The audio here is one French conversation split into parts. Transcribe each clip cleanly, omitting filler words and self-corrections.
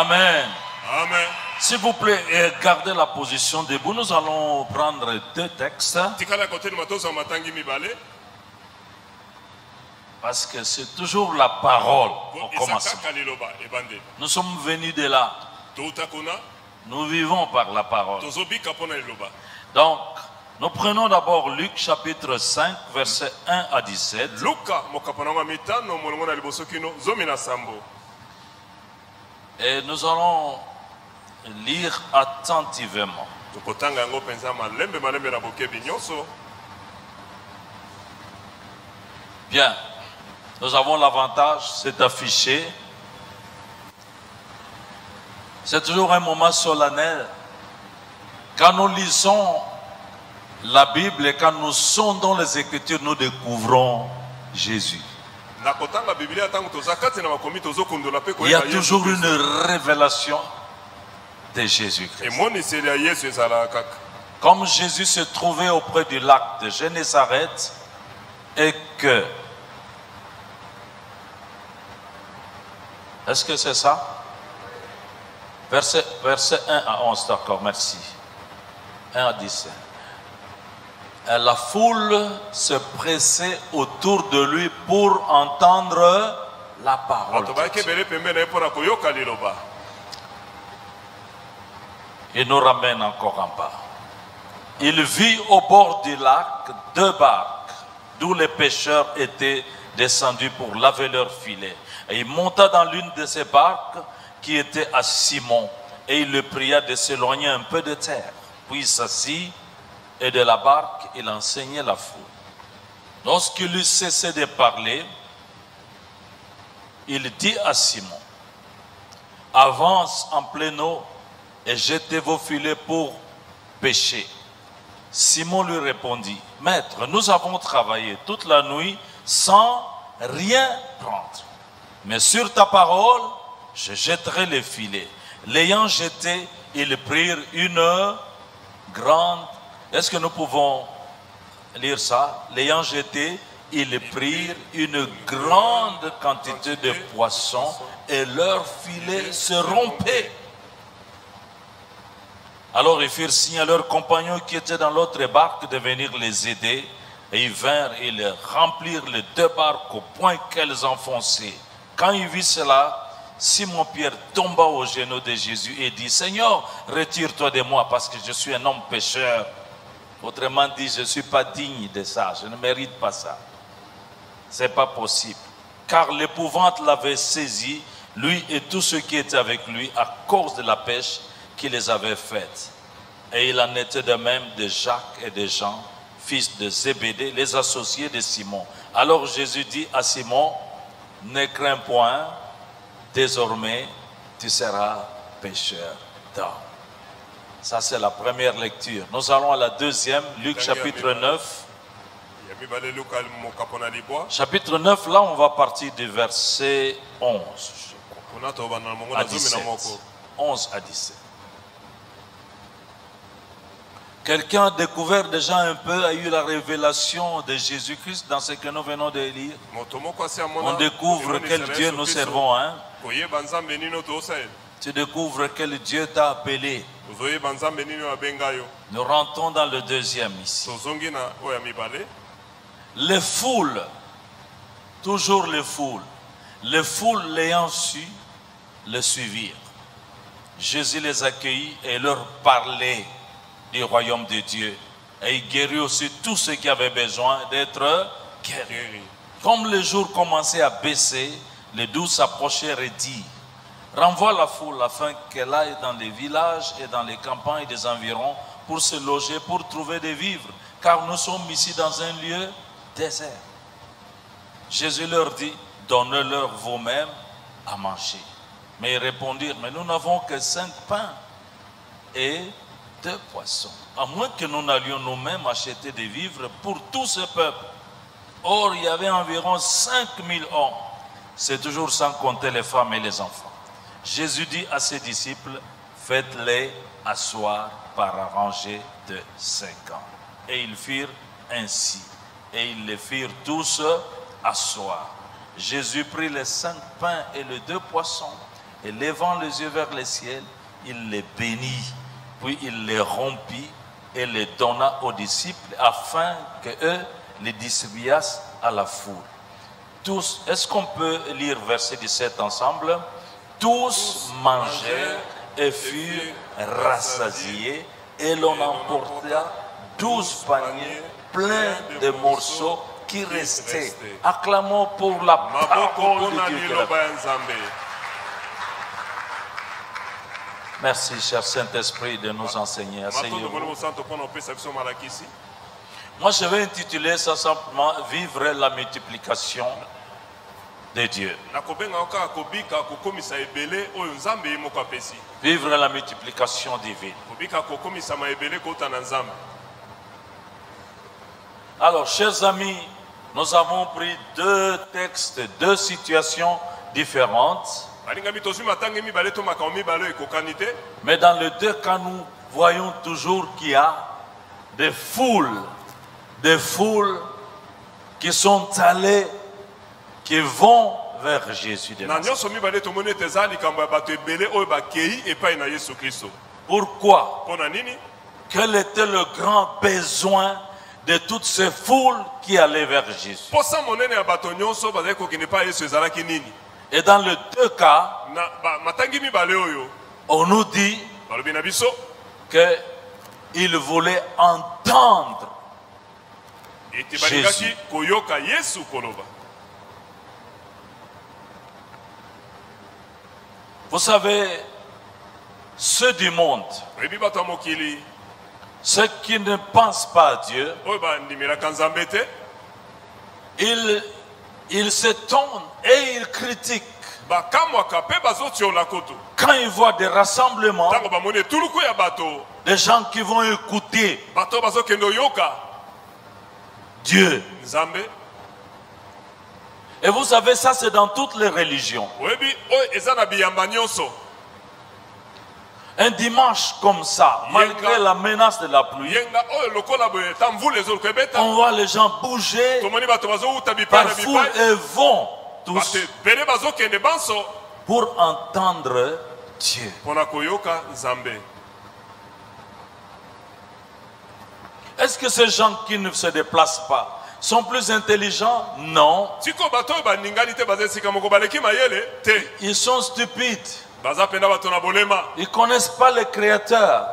Amen. Amen. S'il vous plaît, gardez la position debout. Nous allons prendre deux textes. Parce que c'est toujours la parole au commencement. Nous sommes venus de là. Nous vivons par la parole. Donc, nous prenons d'abord Luc chapitre 5, versets 1 à 17. Et nous allons lire attentivement. Bien. Nous avons l'avantage, c'est affiché. C'est toujours un moment solennel. Quand nous lisons la Bible et quand nous sondons les Écritures, nous découvrons Jésus. Il y a toujours une révélation de Jésus-Christ. Comme Jésus se trouvait auprès du lac de Génézareth et que... Est-ce que c'est ça? Verset 1 à 11, d'accord, merci. 1 à 17. Et la foule se pressait autour de lui pour entendre la parole. Il nous ramène encore en bas. Il vit au bord du lac deux barques, d'où les pêcheurs étaient descendus pour laver leurs filets. Et il monta dans l'une de ces barques qui était à Simon. Et il le pria de s'éloigner un peu de terre. Puis il s'assit et de la barque, il enseignait la foule. Lorsqu'il eut cessé de parler, il dit à Simon, « Avance en pleine eau et jetez vos filets pour pêcher. » Simon lui répondit, « Maître, nous avons travaillé toute la nuit sans rien prendre. Mais sur ta parole, je jetterai les filets. » L'ayant jeté, ils prirent une grande... Est-ce que nous pouvons lire ça? L'ayant jeté, ils prirent une grande quantité de poissons et leurs filets se rompaient. Alors ils firent signe à leurs compagnons qui étaient dans l'autre barque de venir les aider. Et ils vinrent et ils remplirent les deux barques au point qu'elles enfonçaient. Quand il vit cela, Simon-Pierre tomba aux genoux de Jésus et dit, « Seigneur, retire-toi de moi parce que je suis un homme pécheur. » Autrement dit, je ne suis pas digne de ça, je ne mérite pas ça. Ce n'est pas possible. Car l'épouvante l'avait saisi, lui et tous ceux qui étaient avec lui, à cause de la pêche qu'il les avait faite. Et il en était de même de Jacques et de Jean, fils de Zébédée, les associés de Simon. Alors Jésus dit à Simon, « Ne crains point, désormais tu seras pêcheur d'hommes. » Ça c'est la première lecture. Nous allons à la deuxième, Luc chapitre 9. Chapitre 9, là on va partir du verset 11 à 17. 11 à 17. Quelqu'un a découvert déjà un peu, a eu la révélation de Jésus-Christ dans ce que nous venons de lire. On découvre quel Dieu nous servons. Hein? Tu découvres quel Dieu t'a appelé. Nous rentrons dans le deuxième ici. Les foules, toujours les foules l'ayant su, le suivirent. Jésus les accueillit et leur parlait du royaume de Dieu. Et il guérit aussi tous ceux qui avaient besoin d'être guéris. Comme le jour commençait à baisser, les douze s'approchèrent et dirent, renvoie la foule afin qu'elle aille dans les villages et dans les campagnes des environs pour se loger, pour trouver des vivres, car nous sommes ici dans un lieu désert. Jésus leur dit, donnez-leur vous-même à manger. Mais ils répondirent, mais nous n'avons que 5 pains et 2 poissons, à moins que nous n'allions nous-mêmes acheter des vivres pour tout ce peuple. Or, il y avait environ 5000 hommes. C'est toujours sans compter les femmes et les enfants. Jésus dit à ses disciples, faites-les asseoir par rangées de 5 ans. Et ils firent ainsi. Et ils les firent tous asseoir. Jésus prit les 5 pains et les 2 poissons, Et levant les yeux vers le ciel, il les bénit, puis il les rompit et les donna aux disciples afin qu'eux les distribuassent à la foule. Tous, est-ce qu'on peut lire verset 17 ensemble? Tous mangèrent et furent rassasiés, et l'on emporta 12 paniers pleins de morceaux qui restaient. Acclamons pour la parole de Dieu. Merci, cher Saint-Esprit, de nous enseigner. Asseyez-vous. Moi, je vais intituler ça simplement « Vivre la multiplication de Dieu ». Vivre la multiplication divine. Alors, chers amis, nous avons pris deux textes, deux situations différentes. Mais dans les deux cas, nous voyons toujours qu'il y a des foules qui sont allées, qui vont vers Jésus de Nazareth. Pourquoi? Quel était le grand besoin de toutes ces foules qui allaient vers Jésus? Et dans les deux cas, on nous dit qu'il voulait entendre Jésus. Vous savez, ceux du monde, ceux qui ne pensent pas à Dieu, ils s'étonnent et ils critiquent. Quand ils voient des rassemblements, des gens qui vont écouter Dieu. Et vous savez, ça c'est dans toutes les religions. Un dimanche comme ça, malgré la menace de la pluie, on voit les gens bouger par foule et vont tous pour entendre Dieu. Est-ce que ces gens qui ne se déplacent pas sont plus intelligents? Non. Ils sont stupides. Ils ne connaissent pas le Créateur.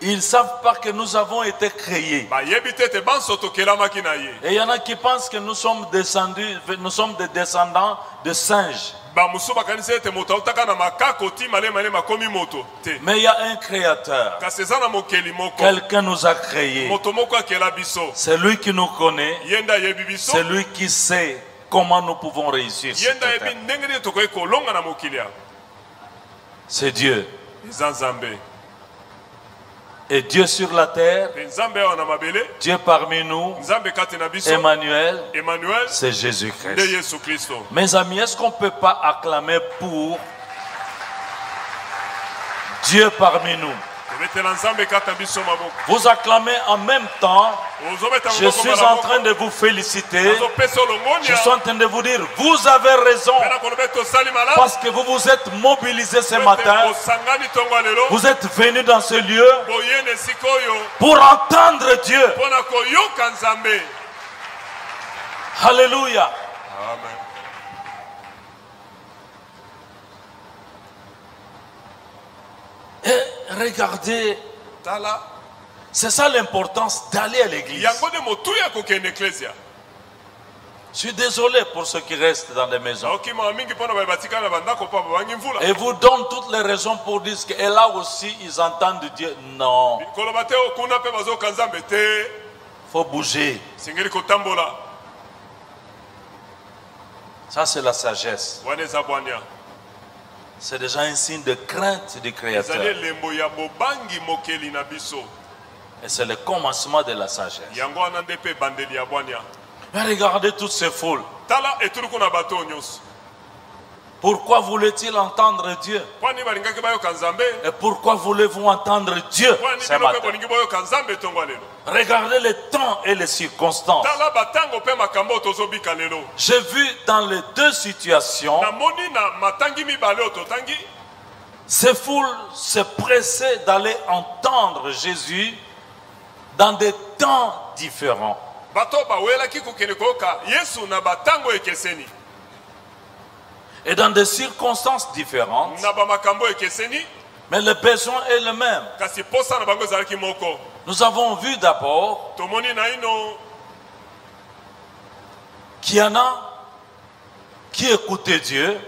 Ils ne savent pas que nous avons été créés. Et il y en a qui pensent que nous sommes des descendants de singes. Mais il y a un Créateur. Quelqu'un nous a créés. C'est lui qui nous connaît. C'est lui qui sait comment nous pouvons réussir. C'est Dieu. Et Dieu sur la terre, Dieu parmi nous, Emmanuel, c'est Jésus-Christ. Mes amis, est-ce qu'on ne peut pas acclamer pour Dieu parmi nous? Vous acclamez en même temps. Je suis en train de vous féliciter. Je suis en train de vous dire, vous avez raison. Parce que vous vous êtes mobilisés ce matin. Vous êtes venus dans ce lieu pour entendre Dieu. Alléluia. Amen. Et regardez, c'est ça l'importance d'aller à l'église. Je suis désolé pour ceux qui restent dans les maisons. Et vous donne toutes les raisons pour dire que et là aussi ils entendent Dieu. Non. Il faut bouger. Ça c'est la sagesse. C'est déjà un signe de crainte du Créateur. Et c'est le commencement de la sagesse. Mais regardez toutes ces foules. Pourquoi voulait-il entendre Dieu? Et pourquoi voulez-vous entendre Dieu ce matin? Regardez les temps et les circonstances. J'ai vu dans les deux situations ces foules se pressaient d'aller entendre Jésus dans des temps différents. Et dans des circonstances différentes, mais le besoin est le même. Nous avons vu d'abord qu'il y en a qui écoutaient Dieu,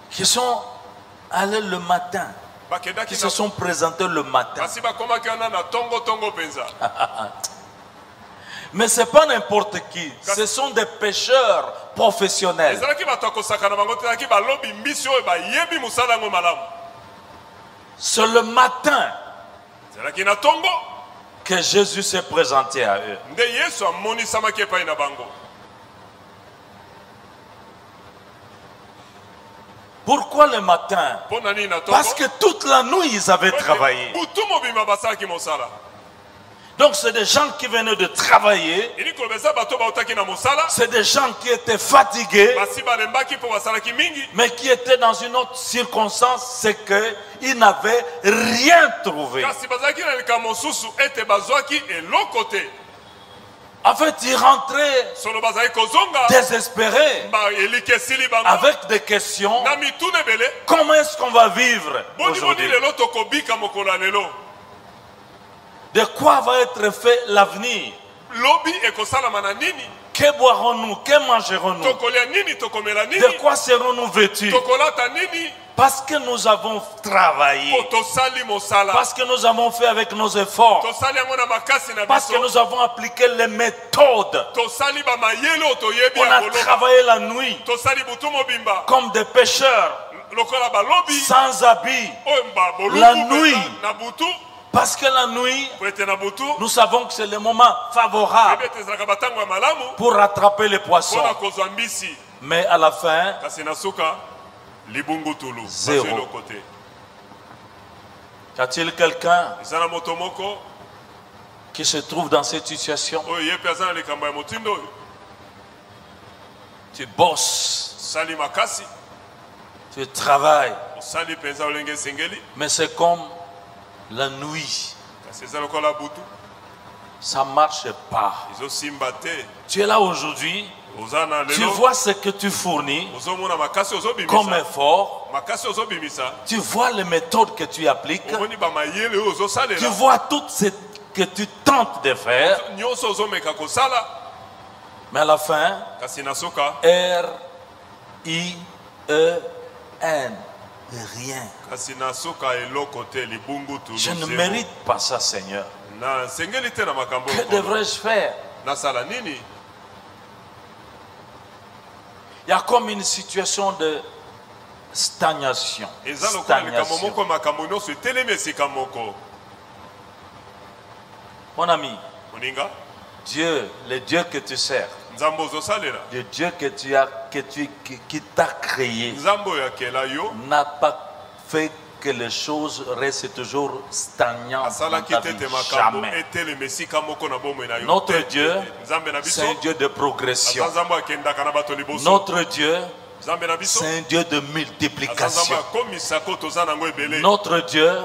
qui sont allés le matin, qui se sont présentés le matin. Mais ce n'est pas n'importe qui, ce sont des pêcheurs professionnels. C'est le matin que Jésus s'est présenté à eux. Pourquoi le matin? Parce que toute la nuit ils avaient travaillé. Donc c'est des gens qui venaient de travailler. C'est des gens qui étaient fatigués, mais qui étaient dans une autre circonstance, c'est qu'ils n'avaient rien trouvé. En fait, ils rentraient désespérés, avec des questions. Comment est-ce qu'on va vivre aujourd'hui? De quoi va être fait l'avenir? Que boirons-nous? Que mangerons-nous? De quoi serons-nous vêtus? Parce que nous avons travaillé. Parce que nous avons fait avec nos efforts. Parce que nous avons appliqué les méthodes. On a travaillé la nuit comme des pêcheurs, sans habits, la nuit. Parce que la nuit, nous savons que c'est le moment favorable pour rattraper les poissons. Mais à la fin, zéro. Y a-t-il quelqu'un qui se trouve dans cette situation? Tu bosses, tu travailles, mais c'est comme la nuit, ça ne marche pas. Tu es là aujourd'hui, tu vois ce que tu fournis comme effort, tu vois les méthodes que tu appliques, tu vois tout ce que tu tentes de faire, mais à la fin, R-I-E-N. Rien. Je ne mérite pas ça, Seigneur. Que devrais-je faire? Il y a comme une situation de stagnation. Mon ami, Dieu, le Dieu que tu sers, le Dieu qui t'a créé, n'a pas fait que les choses restent toujours stagnantes dans ta vie. Jamais. Notre Dieu, c'est un Dieu de progression. Notre Dieu, c'est un Dieu de multiplication. Notre Dieu,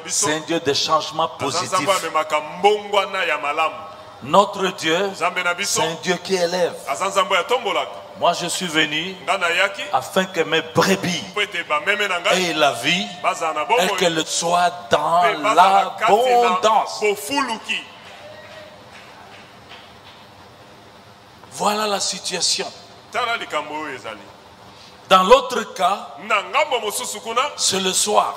c'est un Dieu de changement positif. Notre Dieu, c'est un Dieu qui élève. Moi, je suis venu afin que mes brebis aient la vie et qu'elles soient dans l'abondance. Voilà la situation. Dans l'autre cas, c'est le soir.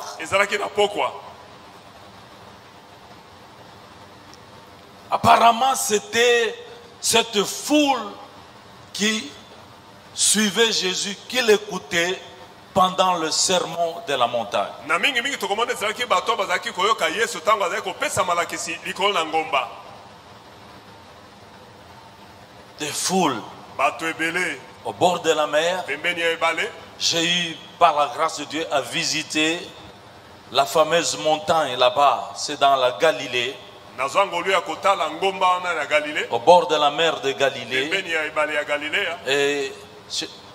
Apparemment, c'était cette foule qui suivait Jésus, qui l'écoutait pendant le sermon de la montagne. des foules bato ebele au bord de la mer. pembeni ya ebale. J'ai eu, par la grâce de Dieu, à visiter la fameuse montagne là-bas. C'est dans la Galilée, nazwanga olu ya kotala ngomba wana na Galilée, au bord de la mer de Galilée. pembeni ya ebale ya Galilea. Et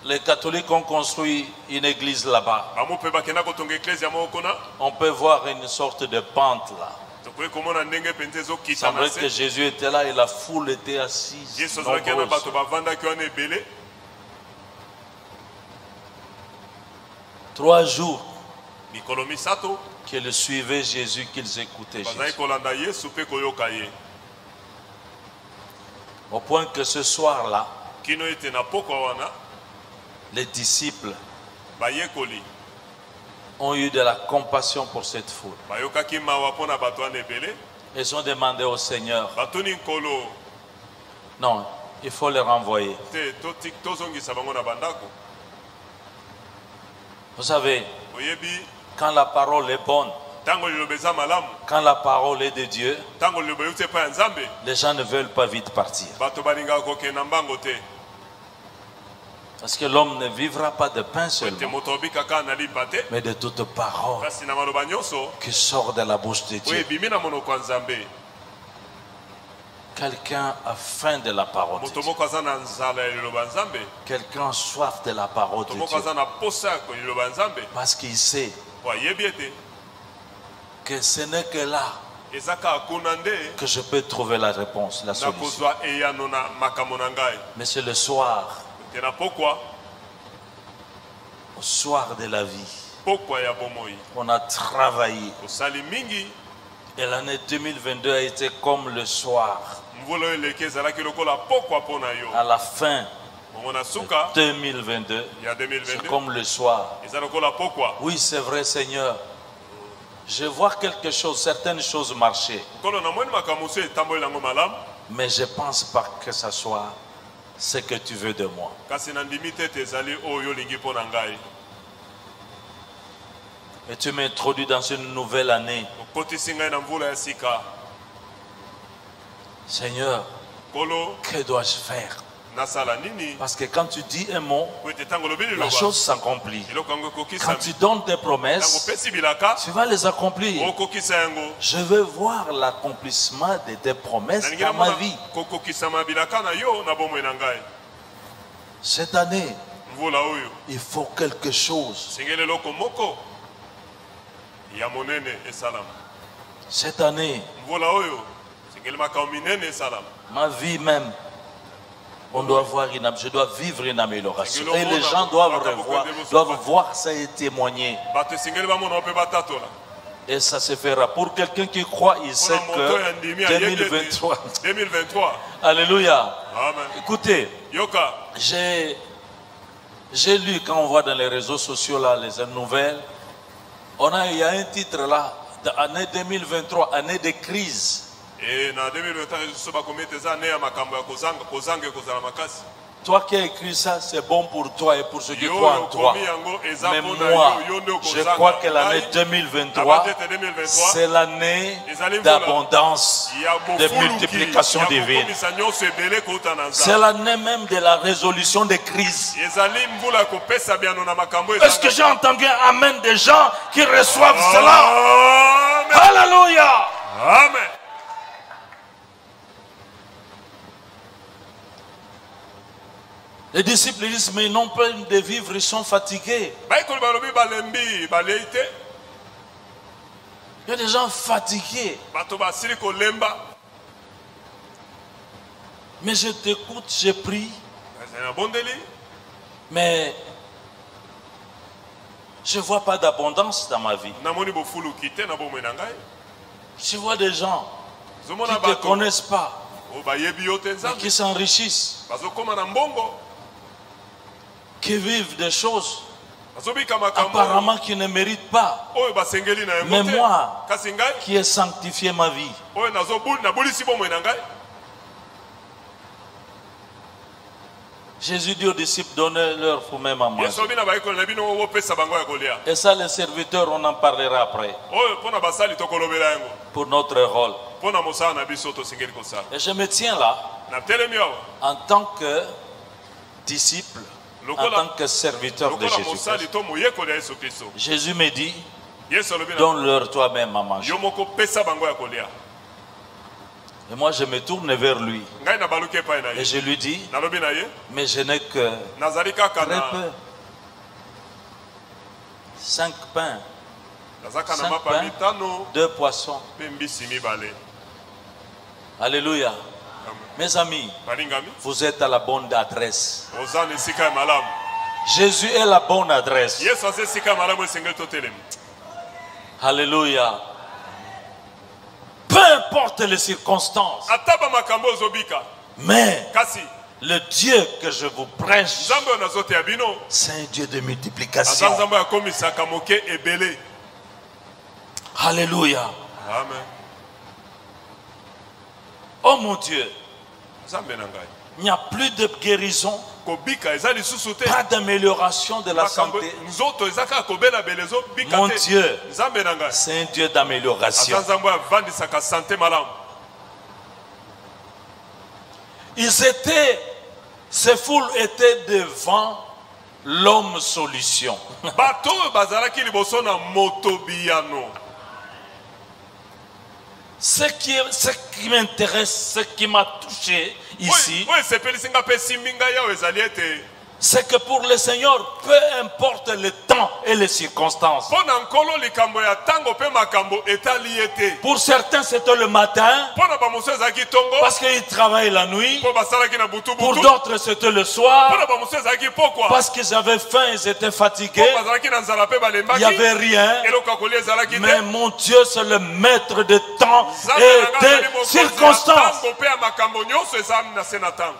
les catholiques ont construit une église là-bas. Bamo pe bakenda kotonga eklezia moko kuna. On peut voir une sorte de pente là. Tokoki komona ndenge penze Il ezokita na semblait que se. Jésus était là et la foule était assise. Yesu azalaki na nombreuse. bato bavandaki wana ebele. 3 jours Mikolo misato qu'ils suivaient Jésus, qu'ils écoutaient bazali Jésus. kolanda Yesu pe koyoka ye. Au point que ce soir-là, Kino ete na pokwa wana les disciples bayekoli ont eu de la compassion pour cette foule. bayokaki mawa mpona bato wana ebele. Ils ont demandé au Seigneur, Batoni nkolo non, il faut les renvoyer. te tozongisa bango na bandako. Vous savez, Oyebi quand la parole est bonne, ntango liloba eza malamu, quand la parole est de Dieu, ntango liloba euti epai ya Nzambe, les gens ne veulent pas vite partir. bato balingaka kokende na mbango te. Parce que l'homme ne vivra pas de pain Ete seulement, moto obikaka na lipa te, mais de toute parole kasi na maloba nyonso qui sort de la bouche de oyo Dieu. ebimi na monoko ya Nzambe. Quelqu'un a faim de la parole de Moto Dieu. moko aza na nzala ya liloba ya Nzambe, Quelqu'un a soif de la parole moto de moko Dieu. aza na posa ya liloba ya Nzambe, Parce qu'il sait po ayebi ete que ce n'est que là eza kaka kuna nde que je peux trouver la réponse, la solution. nakozwa eyano na makambo na ngai. Mais c'est le soir, Te na pokwa au soir de la vie, pokwa ya bomoi on a travaillé. osali mingi. Et l'année 2022 a été comme le soir. Mvula oyo eleki ezalaki lokola pokwa mpo na yo. À la fin Bongo na suka 2022, ya c'est 2022 comme le soir. eza lokola pokwa. Oui, c'est vrai, Seigneur. Je vois quelque chose, certaines choses marcher. Nkolo namoni makambo mosusu etamboli nango malamu, Mais je ne pense pas que ça soit ce que tu veux de moi. kasi nandimi te ete ezali oyo olingi mpo na ngai. Et tu m'introduis dans une nouvelle année. Okotisi ngai na mvula ya sika. Seigneur, Nkolo que dois-je faire? nasala nini Parce que quand tu dis un mot, po ete ntango olobi la liloba chose s'accomplit. eloko yango Quand ekokisami. tu donnes tes Ntango promesses, opesi bilaka tu vas les accomplir. okokisa yango. Je veux voir l'accomplissement de tes promesses Nalingi dans ma namona vie. kokokisama bilaka na yo na bomoi na ngai. Cette année, Mvula oyo il faut quelque chose. sengeli eloko moko ya monene esalama. Cette année, Mvula oyo sengeli makambo minene esalama. ma vie même, on doit voir je dois vivre une amélioration. Et les gens doivent voir ça et témoigner. Bato esengeli bamona mpe batatola. Et ça se fera. Pour quelqu'un qui croit, il sait Mpona moto ya ndimi que ayebi ete 2023. 2023. Alléluia. Amen. Écoutez, Yoka j'ai lu quand on voit dans les réseaux sociaux là les nouvelles, il y a un titre là, année 2023, année de crise. et na 2023 so bakomi ete eza ane ya makambo ya kozanga ekozala makasi. Toi qui as écrit ça, c'est bon pour toi et pour ceux qui Yo croient en toi. okomi yango eza Mais mpona moi, yo nde je okozanga. crois que l'année Ngai, 2023, nabati ete 2023 c'est l'année ezali mvula d'abondance, ya de bofuluki, multiplication ya divine. kokomisa nyonso ebele kouta na C'est nzambe. l'année même de la résolution des crises. Ezali mvula ya kopesa biano na makambo Est-ce que j'ai entendu un amen des gens qui reçoivent cela? Amen. Alléluia! Amen. Les disciples disent, mais ils n'ont pas de vivre, ils sont fatigués. Baikoli balobi balembi balei te. Il y a des gens fatigués. Bato basili kolemba. Mais je t'écoute, je prie, Ezali na bondeli. mais je ne vois pas d'abondance dans ma vie. Namoni bofuluki te na bomoi na ngai. Je vois des gens qui Zomona ne te bato connaissent pas, oyo bayebi yo te mais nzambe. qui s'enrichissent, Bazokoma na mbongo. qui vivent des choses Bazobika makambo apparemment qui ne méritent pas. oyo basengeli na Mais yango te. moi, Kasi ngai qui ai sanctifié ma vie, oyo nabulisi bomoi na ngai. Jésus dit aux disciples, donnez-leur vous-même à manger. Yesu obi na baikoli na bino opesa bango ya kolia. Et ça, les serviteurs, on en parlera après, Oyo mpona basali tokolobela yango. pour notre rôle. Mpona mosala na biso tosengeli kosala. Et je me tiens là, natelemi awa en tant que disciple, en Lokola- tant que serviteur de lokola Jésus. mosali to moyekoli ya Yesu Kristo. Jésus me dit, Yesu alobi na donne-leur toi-même à manger. yo moko pesa bango ya kolia. Et moi, je me tourne vers lui Ngai na baluki epai na et ye. je lui dis, Nalobi na ye mais je n'ai que nazali kaka très na peu. 5 pains, nazaka na 5 mapa pains, mitano 2 poissons. mpe mbisi mibale. Alléluia. Amen. Mes amis, Balingami vous êtes à la bonne adresse. oza na esika ya malamu. Jésus est la bonne adresse. Yesu aza esika ya malamu esengeli totelemi. Alléluia. Peu importe les circonstances, Ata bamakambo ozobika mais kasi le Dieu que je vous prêche, nzambe oyo nazoteya bino c'est un Dieu de aza multiplication. nzambe akomisaka moke ebele. Alléluia. Amen. Oh mon Dieu, Nzambe na ngai il n'y a plus de guérison, kobika eza lisusu te. pas d'amélioration de la Makambo santé. nzoto eza kaka kobela bele ezobika Mon te. Dieu, Nzambe na ngai c'est un Dieu aza d'amélioration. nzambe oyo avandisaka sante malamu. Ces foules étaient devant l'homme solution. bato oyo bazalaki liboso na moto biyano. Ce qui m'intéresse, ce qui m'a touché ici, oyo esepelisi nga mpe esimbi ngai awa ezali ete c'est que pour le Seigneur, peu importe le temps et les circonstances. mpo na nkolo likambo ya ntango mpe makambo etali ye te. Pour certains, c'était le matin, mpo na bamosusu ezalaki ntongo parce qu'ils travaillent la nuit. mpo basalaki na Pour butubutu. d'autres, c'était le mpo soir, na bamosusu ezalaki pokwa parce qu'ils avaient faim, ils étaient mpo fatigués. bazalaki na nzala mpe Il balembaki. n'y avait rien. eloko ya kolia ezalaki Mais te. mon Dieu, c'est le maître de temps Nzambe na et ngai azali des mokonzi ya circonstances. ntango mpe ya makambo nyonso ezali na se na ntango.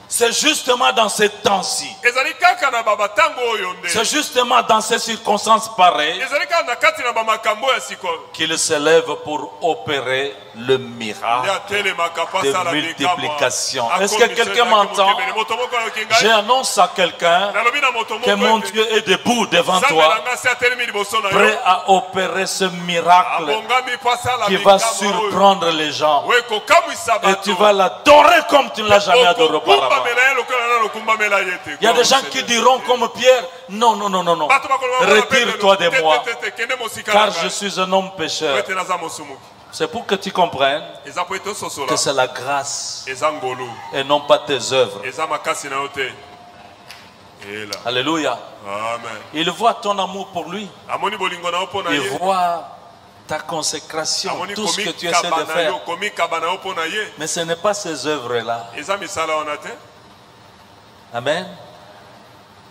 C'est justement dans ces temps-ci, ezali kaka na batango oyo nde c'est justement dans ces circonstances pareilles ezali kaka na kati na bamakambo ya sikoyo qu'il se lève pour opérer le nde miracle atelemaka mpo de asala multiplication. likambo. Est-ce que quelqu'un m'entend? moto moko ayoki ngai J'annonce à quelqu'un nalobi na moto que mon moko Dieu est debout devant nzambe toi, na ngai asi atelemi liboso na yo prêt à opérer ce miracle abongami mpo asala qui va likambo oyo surprendre les gens. oyo ekokamwisa Et tu bato vas l'adorer comme tu ne l'as jamais adoré auparavant. okokumbamela ye lokola nano okumbamela ye te. Il y a des gens qui diront comme Pierre, non, non, non, non, non. Bato bakoloba wana Retire-toi de Petero, moi, te, te, te, kende mosika car na je ngai. suis un homme Po pécheur. ete naza mosumuki C'est pour que tu comprennes eza po ete ososola que c'est la grâce eza ngolu et non pas tes œuvres. eza makasi na yo te. Ela. Alléluia. Amen. Il voit ton amour pour lui. Amoni bolingo na yo mpo na Il ye voit ta consécration, amoni tout ce que tu essaies komikaba de na yo faire. komikaba na yo mpo na ye Mais ce n'est pas ces œuvres-là. eza misala wana te. Amen.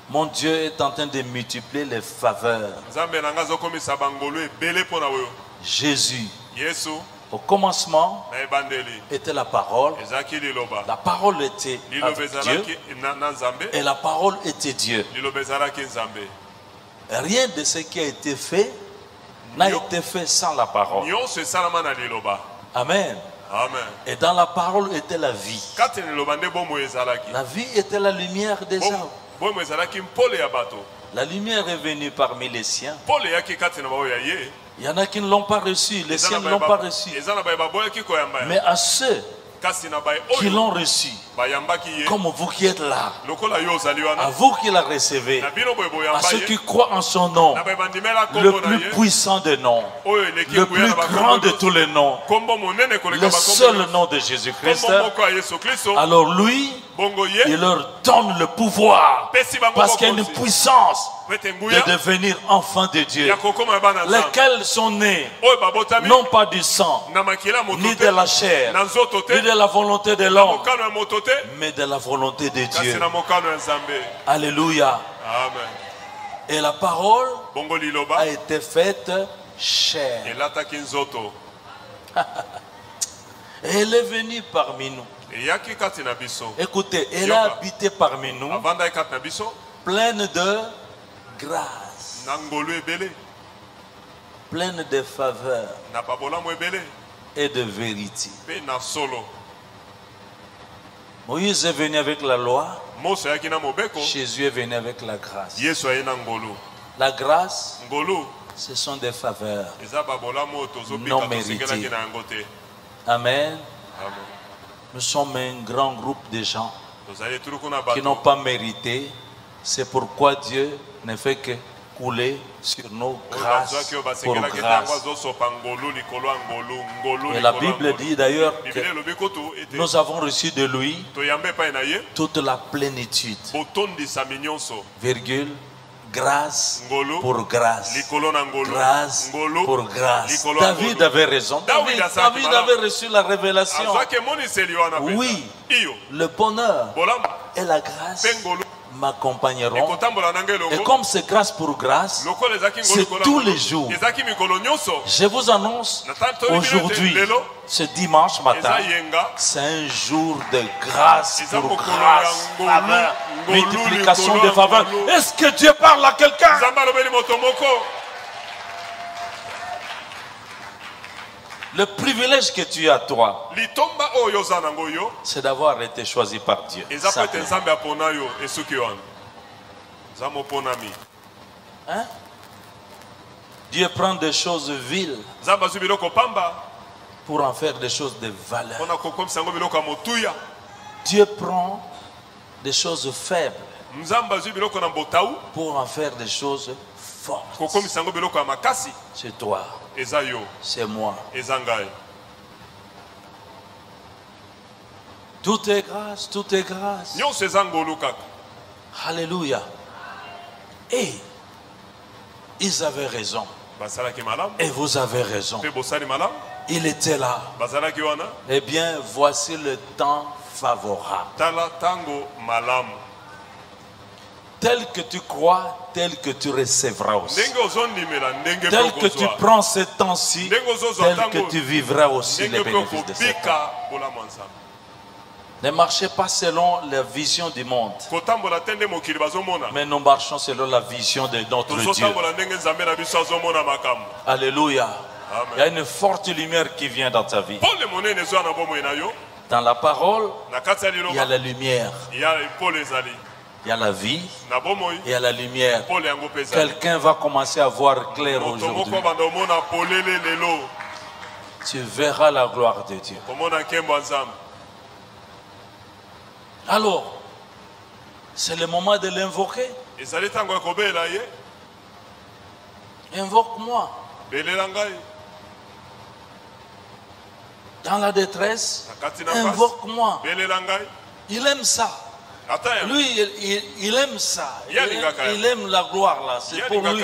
Mon Dieu est en train de multiplier les faveurs. Nzambe na ngai azokomisa bangolu ebele mpo na oyo. Jésus, Yesu au commencement, na ebandeli était la parole. ezalaki liloba La parole était liloba avec Dieu ezalaki na nzambe et la parole était Dieu. liloba ezalaki nzambe. Rien de ce qui a été fait n'a été fait sans la parole. nyonso esalama na liloba. Amen. Amen. Et dans la parole était la vie. kati na liloba nde bomoi ezalaki. La vie était la lumière des hommes. bomoi ezalaki mpole ya bato. La lumière est venue parmi les siens. mpole eyaki kati na baoyo ya ye. Il y en a qui ne l'ont pas reçu, les Eza siens na ne l'ont baye pas ba- reçu. eza na baye baboyaki koyamba Mais ya. à ceux kasi na baye qui oyo l'ont reçu, bayambaki ye comme vous qui êtes là, lokola yo ozali à wana vous qui la recevez, na bino boye à boyamba ceux ye qui croient en son nom, na baye bandimela le kombo na plus ye puissant des noms, oyo eleki le nguya plus na grand bakombo de tous les noms, kombo monene koleka le seul bakombo nom de Jésus-Christ. kombo moko ya Yesu Kristo. Alors lui, bongo ye il leur donne le pouvoir, pesi bango parce qu'il y a une bokonzi. puissance Po ete de nguya devenir enfants de Dieu, ya kokoma ya bana nzambe lesquels sont nés oyo babotami non pas du sang, na makila ya moto ni te de la chair, na nzoto te ni de la volonté de na l'homme, mokano ya moto te mais de la volonté de kasi Dieu. na mokano ya nzambe. Alléluia. Amen. Et la parole bongo liloba a été faite chair. elataki nzoto Et elle est venue parmi nous. eyaki kati na biso Écoutez, elle a Yoka. habité parmi nous, avandaki kati na biso pleine de grâce, na ngolu ebele pleine de faveur na babolamu ebele et de vérité. mpe na solo. Moïse est venu avec la loi, Mose ayaki na mobeko, Jésus est venu avec la grâce. Yesu aye na ngolu. La grâce, Ngolu ce sont des faveurs. eza babolamu oyo Non tozobika mérité. tosengelaki na yango te. Amen. Amen. Nous sommes un grand groupe de gens Tozali tulu kuna qui n'ont bato pas mérité. C'est pourquoi Dieu ne fait que couler sur nos grâces bazwaki oyo pour basengelaki ntango grâce. azosopa ngolu likolo ya ngolu ngolu Et la likolo ya Bible ngolu. dit d'ailleurs que Biblia elobi kutu ete nous avons reçu de lui toyambe epai na ye toute la plénitude, botondisami nyonso virgule, grâce ngolu pour grâce. likolo na ngolu Grâce ngolu pour grâce. likolo ya David ngolu. avait raison. David David avait reçu la révélation. azwaki emoniseli wana mpenza. Oui, iyo le bonheur bolamba et la grâce mpe ngolu m'accompagneront. ekotambola na ngai Et elongo comme c'est grâce pour grâce, lokola ezalaki ngolu c'est likolo ya tous ngolu, les jours. ezalaki mikolo nyonso Je vous annonce aujourd'hui, ce dimanche matin, eza yenga c'est un jour de grâce eza pour mokolo ya grâce, ngolu faveur, ngolu multiplication likolo des ya faveurs. ngolu. Est-ce que Dieu parle à quelqu'un? nzambe alobeli moto moko Le privilège que tu as, toi, litomba oyo oza nango yo c'est d'avoir été choisi par Dieu. eza po ete Simplement. nzambe apona yo esuki wana eza moponami Hein? Dieu prend des choses viles nzambe azwi biloko pamba pour en faire des choses de valeur. mpona kokomisa yango biloko ya motuya Dieu prend des choses faibles nzambe azwi biloko na mbotau pour en faire des choses fortes. kokomisa yango biloko ya makasi C'est toi, eza yo c'est moi. eza ngai Tout est grâce, tout est grâce. nyonso eza ngolu kaka Alléluia. Et ils avaient raison. basalaki malamu Et vous avez raison. mpe bosali malamu Il était là. bazalaki wana Eh bien, voici le temps favorable. tala ntango malamu Tel que tu crois, tel que tu recevras aussi. ndenge ozondimela ndenge Tel mpe que tu okozwa prends ce temps-ci, ndenge ozozwa tel que ntango tu vivras aussi les ndenge mpe bénéfices de ce temps. okobika bolamu ya nzambe Ne marchez pas selon la vision du monde, kotambola te nde mokili bazomona mais nous marchons selon la vision de notre Dieu. tozotambola ndenge nzambe na biso azomona makambo Alléluia. Il y a amen une forte lumière qui vient dans ta vie. pole monene ezwa na bomoi na yo Dans la parole, na kati ya il y a liloba la lumière, ya pole ezali il y a la vie, na bomoi il y a la lumière. pole yango mpe ezali Quelqu'un va commencer à voir clair moto moko aujourd'hui. abanda omona polele lelo Tu verras la gloire de Dieu. komona nkembo ya nzambe Alors, c'est le moment de l'invoquer. ezali ntango ya kobelela ye Invoque-moi. belela ngai Dans la détresse, na kati na pasi invoque-moi. belela ngai Il aime ça. ata ya Lui, il aime ça. Il y a des gars quand même. Il aime la gloire là. C'est ye pour lui.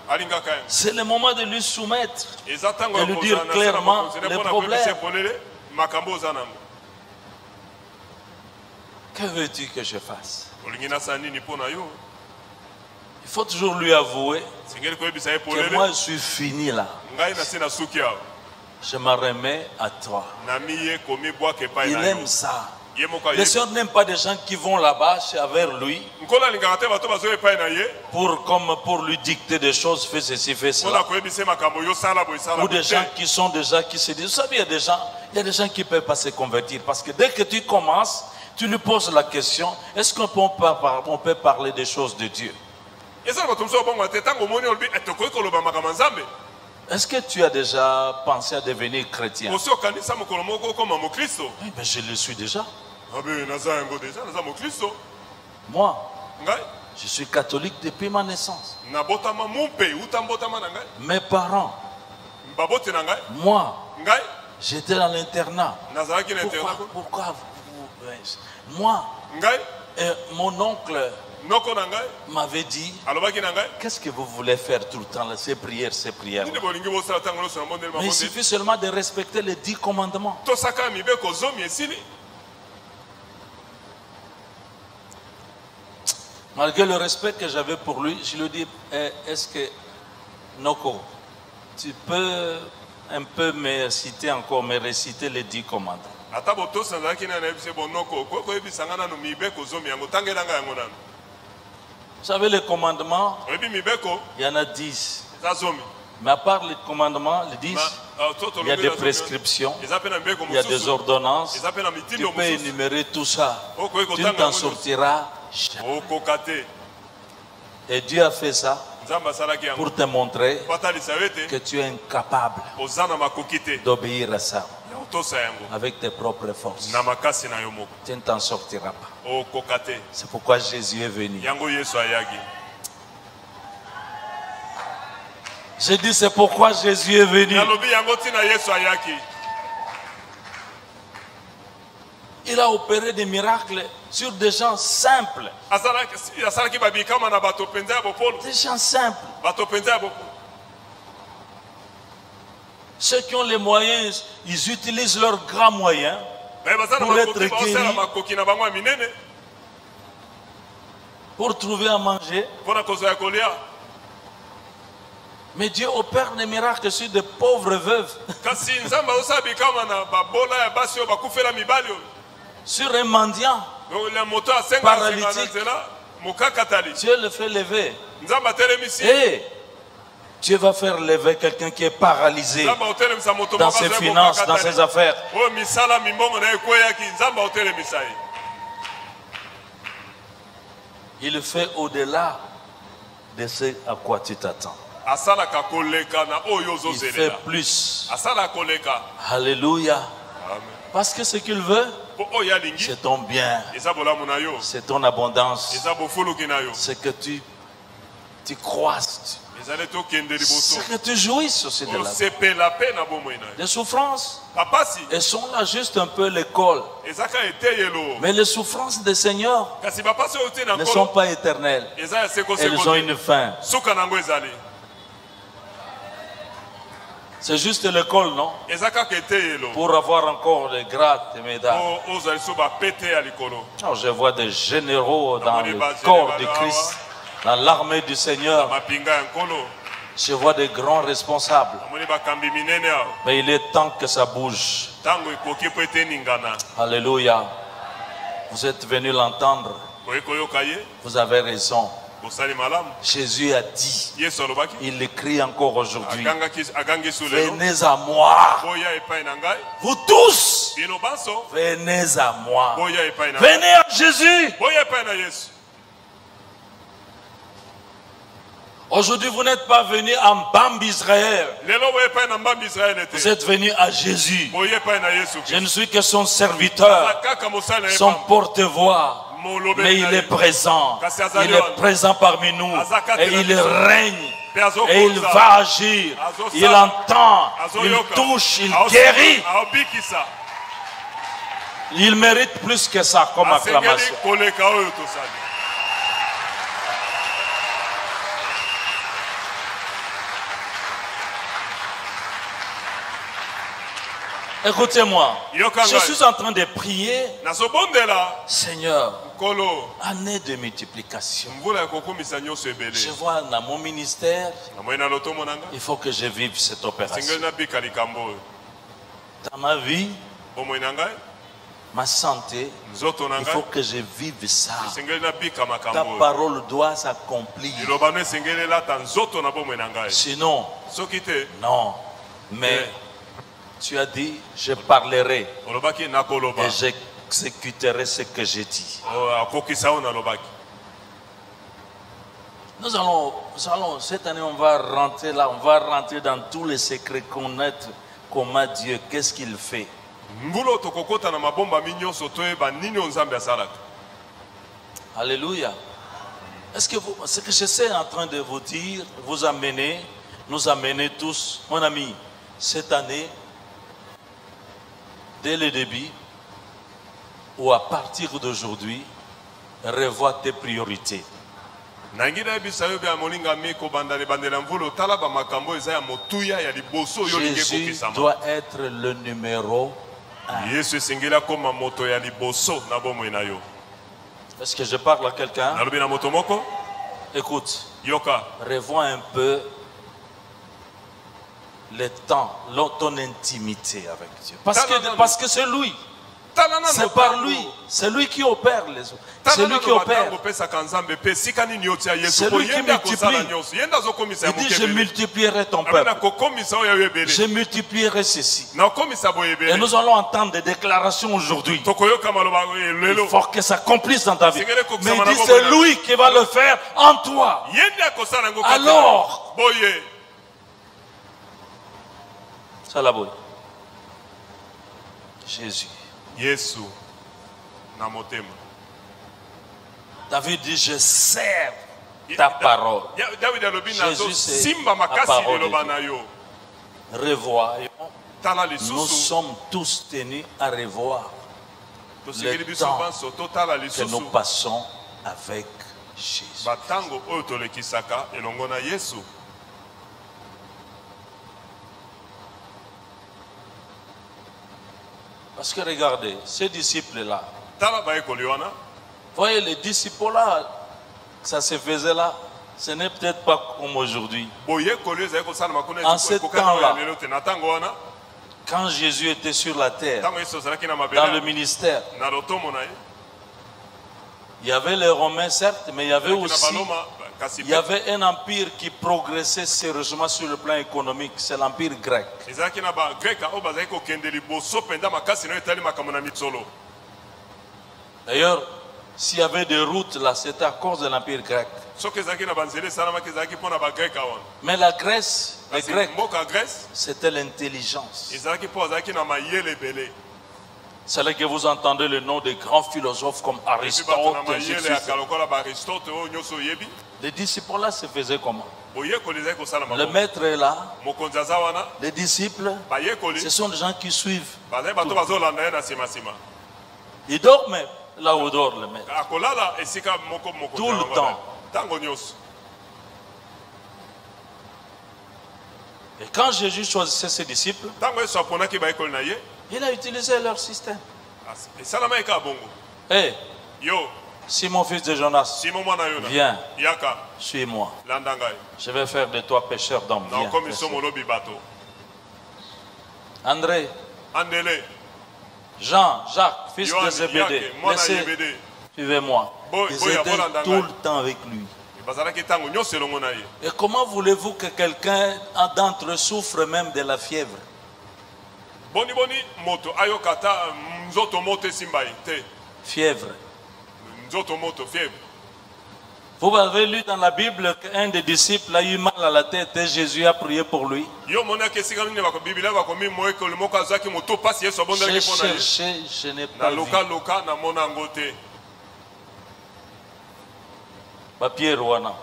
alingaka ye C'est le moment de lui soumettre. eza ntango Et ya lui kozala dire na se na clairement mokonzi ne les mpona problèmes. koyebisa polele makambo oza nango Que veux-tu que je fasse? olingi nasala nini mpo na yo Il faut toujours lui avouer sengeli koyebisa ye que polele moi je suis fini là. ngai na se na suki awa Je me remets à toi. nami ye komibwaka epai Il na yo aime ça. ye moko Le ayebi Seigneur n'aime pas des gens qui vont là-bas vers lui nkolo alingaka te bato bazoya epai na ye pour lui dicter des choses, fais ceci, fais mpona cela. koyebisa ye makambo yo sala boye sala Ou des boye gens te qui sont déjà, qui se disent, vous savez, il y a des gens qui ne peuvent pas se convertir. Parce que dès que tu commences, tu lui poses la question, est-ce on peut parler des choses de Dieu? eza na bato mosusu babongola te ntango omoni olobi tokoki koloba makambo ya nzambe Est-ce que tu as déjà pensé à devenir chrétien? osi okanisa mokolo moko okoma mokristo Oui, mais je le suis déjà. abe naza yango deja naza mokristo Moi, ngai je suis catholique depuis ma naissance. nabotama mumpe uta mbotama na ngai Mes parents, baboti na ngai moi, ngai j'étais dans l'internat. nazalaki na internat Pourquoi moi, ngai mon oncle noko na ngai m'avait dit, alobaki na ngai qu'est-ce que vous voulez faire tout le temps, là, ces prières, ces prières. nini bolingi bosala ntango nyonso na mondeli Mais il mabonde suffit seulement de respecter les 10 commandements. tosaka mibeko zomi esili Malgré le respect que j'avais pour lui, je lui dis, est-ce que, Noko, tu peux un peu me citer encore, me réciter les 10 commandements? ata botosi nazalaki nani nayebisa bonoko okoki koyebisa ngai nanu mibeko zomi yango tangela ngai yango nanu Vous savez, les commandements, oyebi mibeko il y en a 10. eza zomi Mais à part les commandements, les 10, il y a des prescriptions, eza mpe na mibeko il y a des mosusu ordonnances. eza mpe na Tu mitindo peux mosusu énumérer tout ça. okoki Tu ne kotanga t'en yango nyonso sortiras jamais. okoka te Et Dieu a fait ça nzambe asalaki yango pour te montrer po atalisa yo ete que tu es incapable oza na makoki te d'obéir à ça. ya avec tes propres forces. na makasi na yo moko. Tu ne t'en sortiras pas. Okoka te. C'est pourquoi Jésus est venu. Yango Yesu ayaki. J'ai dit c'est pourquoi Jésus est venu. Nalobi yango tina Yesu ayaki. Il a opéré des miracles sur des gens simples. Asalaki babikama na bato penza ya bopolo. Des gens simples. Bato penza ya bopolo. Ceux qui ont les moyens, ils utilisent leurs grands moyens pour être guéris, pour trouver à manger. Mais Dieu opère des miracles sur de pauvres veuves. Sur un mendiant paralytique, Dieu le fait lever. Et Dieu va faire lever quelqu'un qui est paralysé dans ses finances, dans ses affaires. Il le fait au-delà de ce à quoi tu t'attends. Il fait plus. Alléluia. Parce que ce qu'il veut, c'est ton bien, c'est ton abondance, c'est que tu croisses, c'est que tu jouisses aussi de la vie. Les souffrances, elles sont là juste un peu l'école. Mais les souffrances des Seigneur ne sont pas éternelles. Elles ont une fin. C'est juste l'école, non? Pour avoir encore des grades et médailles. Oh, je vois des généraux dans le corps de Christ, dans l'armée du Seigneur. Je vois des grands responsables. Mais il est temps que ça bouge. Alléluia. Vous êtes venus l'entendre. Vous avez raison. Jésus a dit, il écrit encore aujourd'hui, venez à moi, vous tous, venez à moi, venez à Jésus. Aujourd'hui, vous n'êtes pas venus en Bambi Israël. Vous êtes venus à Jésus. Je ne suis que son serviteur, son porte-voix. Mais il est présent. Il est présent parmi nous. Et il règne. Et il va agir. Il entend. Il touche. Il guérit. Il mérite plus que ça comme acclamation. Écoutez-moi, je suis en train de prier, Seigneur, année de multiplication. Je vois dans mon ministère, il faut que je vive cette opération. Dans ma vie, ma santé, il faut que je vive ça. Ta parole doit s'accomplir. Sinon, non. Mais tu as dit, je parlerai et j'exécuterai ce que j'ai dit. Nous allons, cette année, on va rentrer là, on va rentrer dans tous les secrets, connaître comment Dieu, qu'est-ce qu'il fait. Alléluia. Est-ce que ce que j'essaie en train de vous dire, vous amener, nous amener tous, mon ami, cette année, dès le début ou à partir d'aujourd'hui, revois tes priorités. Jésus doit être le numéro 1. Est-ce que je parle à quelqu'un? Écoute, revois un peu le temps, ton intimité avec Dieu. Parce que c'est lui. C'est par lui. C'est lui qui opère les autres. C'est lui qui opère. C'est lui qui multiplie. Il dit, je multiplierai ton peuple. Je multiplierai ceci. Et nous allons entendre des déclarations aujourd'hui. Il faut que ça s'accomplisse dans ta vie. Mais il dit, c'est lui qui va le faire en toi. Alors, ça la boule. Jésus. Yesu na motema. David dit, je sers ta parole. David alobi nazo Jésus, c'est simba la makasi parole de liloba Dieu. na yo. Revoyons, Tala nous lisusu sommes tous tenus à revoir tosikeli le biso temps banso totala que nous lisusu passons avec Jésus. batango oyo tolekisaka elongo na Yesu. Parce que regardez, ces disciples-là, Tala bayekoli wana voyez les disciples-là, ça se faisait là, ce n'est peut-être pas comme aujourd'hui. boyekoli ezali kosalama kuna En ce temps-là, lelo te na ntango wana quand Jésus était sur la terre, ntango Yesu azalaki na dans le mabele ministère, na lotomo na ye il y avait les Romains certes, mais il y avait azalaki na aussi baloma kasi il y avait un empire qui progressait sérieusement sur le plan économique, c'est l'empire grec. ezalaki na bagreka oyo bazalaki kokende liboso mpenza makasi na oyo etali makambo na mitsolo. D'ailleurs, s'il y avait des routes là, c'était à cause de l'empire grec. soki ezalaki na banzela esalamaki ezalaki mpo na bagreka wana Mais la Grèce, les kasi Grecs, mboka Grèce c'était l'intelligence. ezalaki mpo azalaki na mayele ebele C'est là que vous entendez le nom de grands philosophes comme epi bato Aristote, na ainsi de mayele suite. yaka lokola baaristote oyo nyonso oyebi. Les disciples là se faisaient comment? boyekoli ezalaki kosalama Le maître est là, mokonzi aza wana les disciples, bayekoli ce sont des gens qui suivent. bazali bato bazolanda ye na nsima. Ils dorment là où dort le maître. akolala esika moko mokonzi Tout le yango temps. wana. Ntango nyonso Et quand Jésus choisissait ses disciples, ntango yesu aponaki bayekoli na ye il a utilisé leur système. esalama ye kaka bongo. Hé, Yo Simon fils de Jonas, simo mwana yona viens, yaka suis-moi. landa ngai Je vais faire de toi pêcheur d'hommes. na Viens. okomi so molobi bato. André, Andele Jean, Jacques, fils de Yohane Zébédée, yake mwana laissez, yebede suivez-moi. Boy, Ils boy, étaient Abolanda tout ngai. le temps avec lui. bazalaki ntango nyonso elongo na ye. Et comment voulez-vous que quelqu'un d'entre eux souffre même de la fièvre? boni moto ayoka ta nzoto moto esimba ye te. Fièvre. Nzoto moto fièvre. Vous avez lu dans la Bible qu'un des disciples a eu mal à la tête et Jésus a prié pour lui. Yo monaki esika nini biblia bakomi moekoli moko azwaki moto pasi yesu J'ai abondaki mpo na ye. cherché, je n'ai na pas vu. loka namona yango te. Ba Pierre wana,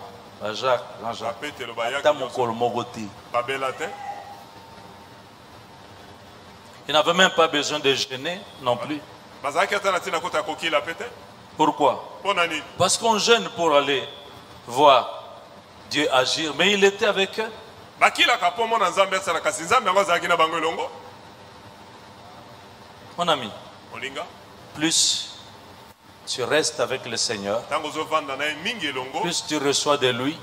ba Jacques, Jean-Jacques. bapetelo bayaki Ata nyonso. mokolo moko te. babela te. Il n'avait même pas besoin de jeûner non plus. bazalaki ata na ntina kota kokila pe te. Pourquoi? mpo na nini? Parce qu'on jeûne pour aller voir Dieu agir. Mais il était avec eux. bakilaka mpo mona nzambe asala kasi nzambe yango azalaki na bango elongo. Mon ami, olinga plus tu restes avec le Seigneur, ntango ozovanda na ye mingi elongo plus tu reçois de lui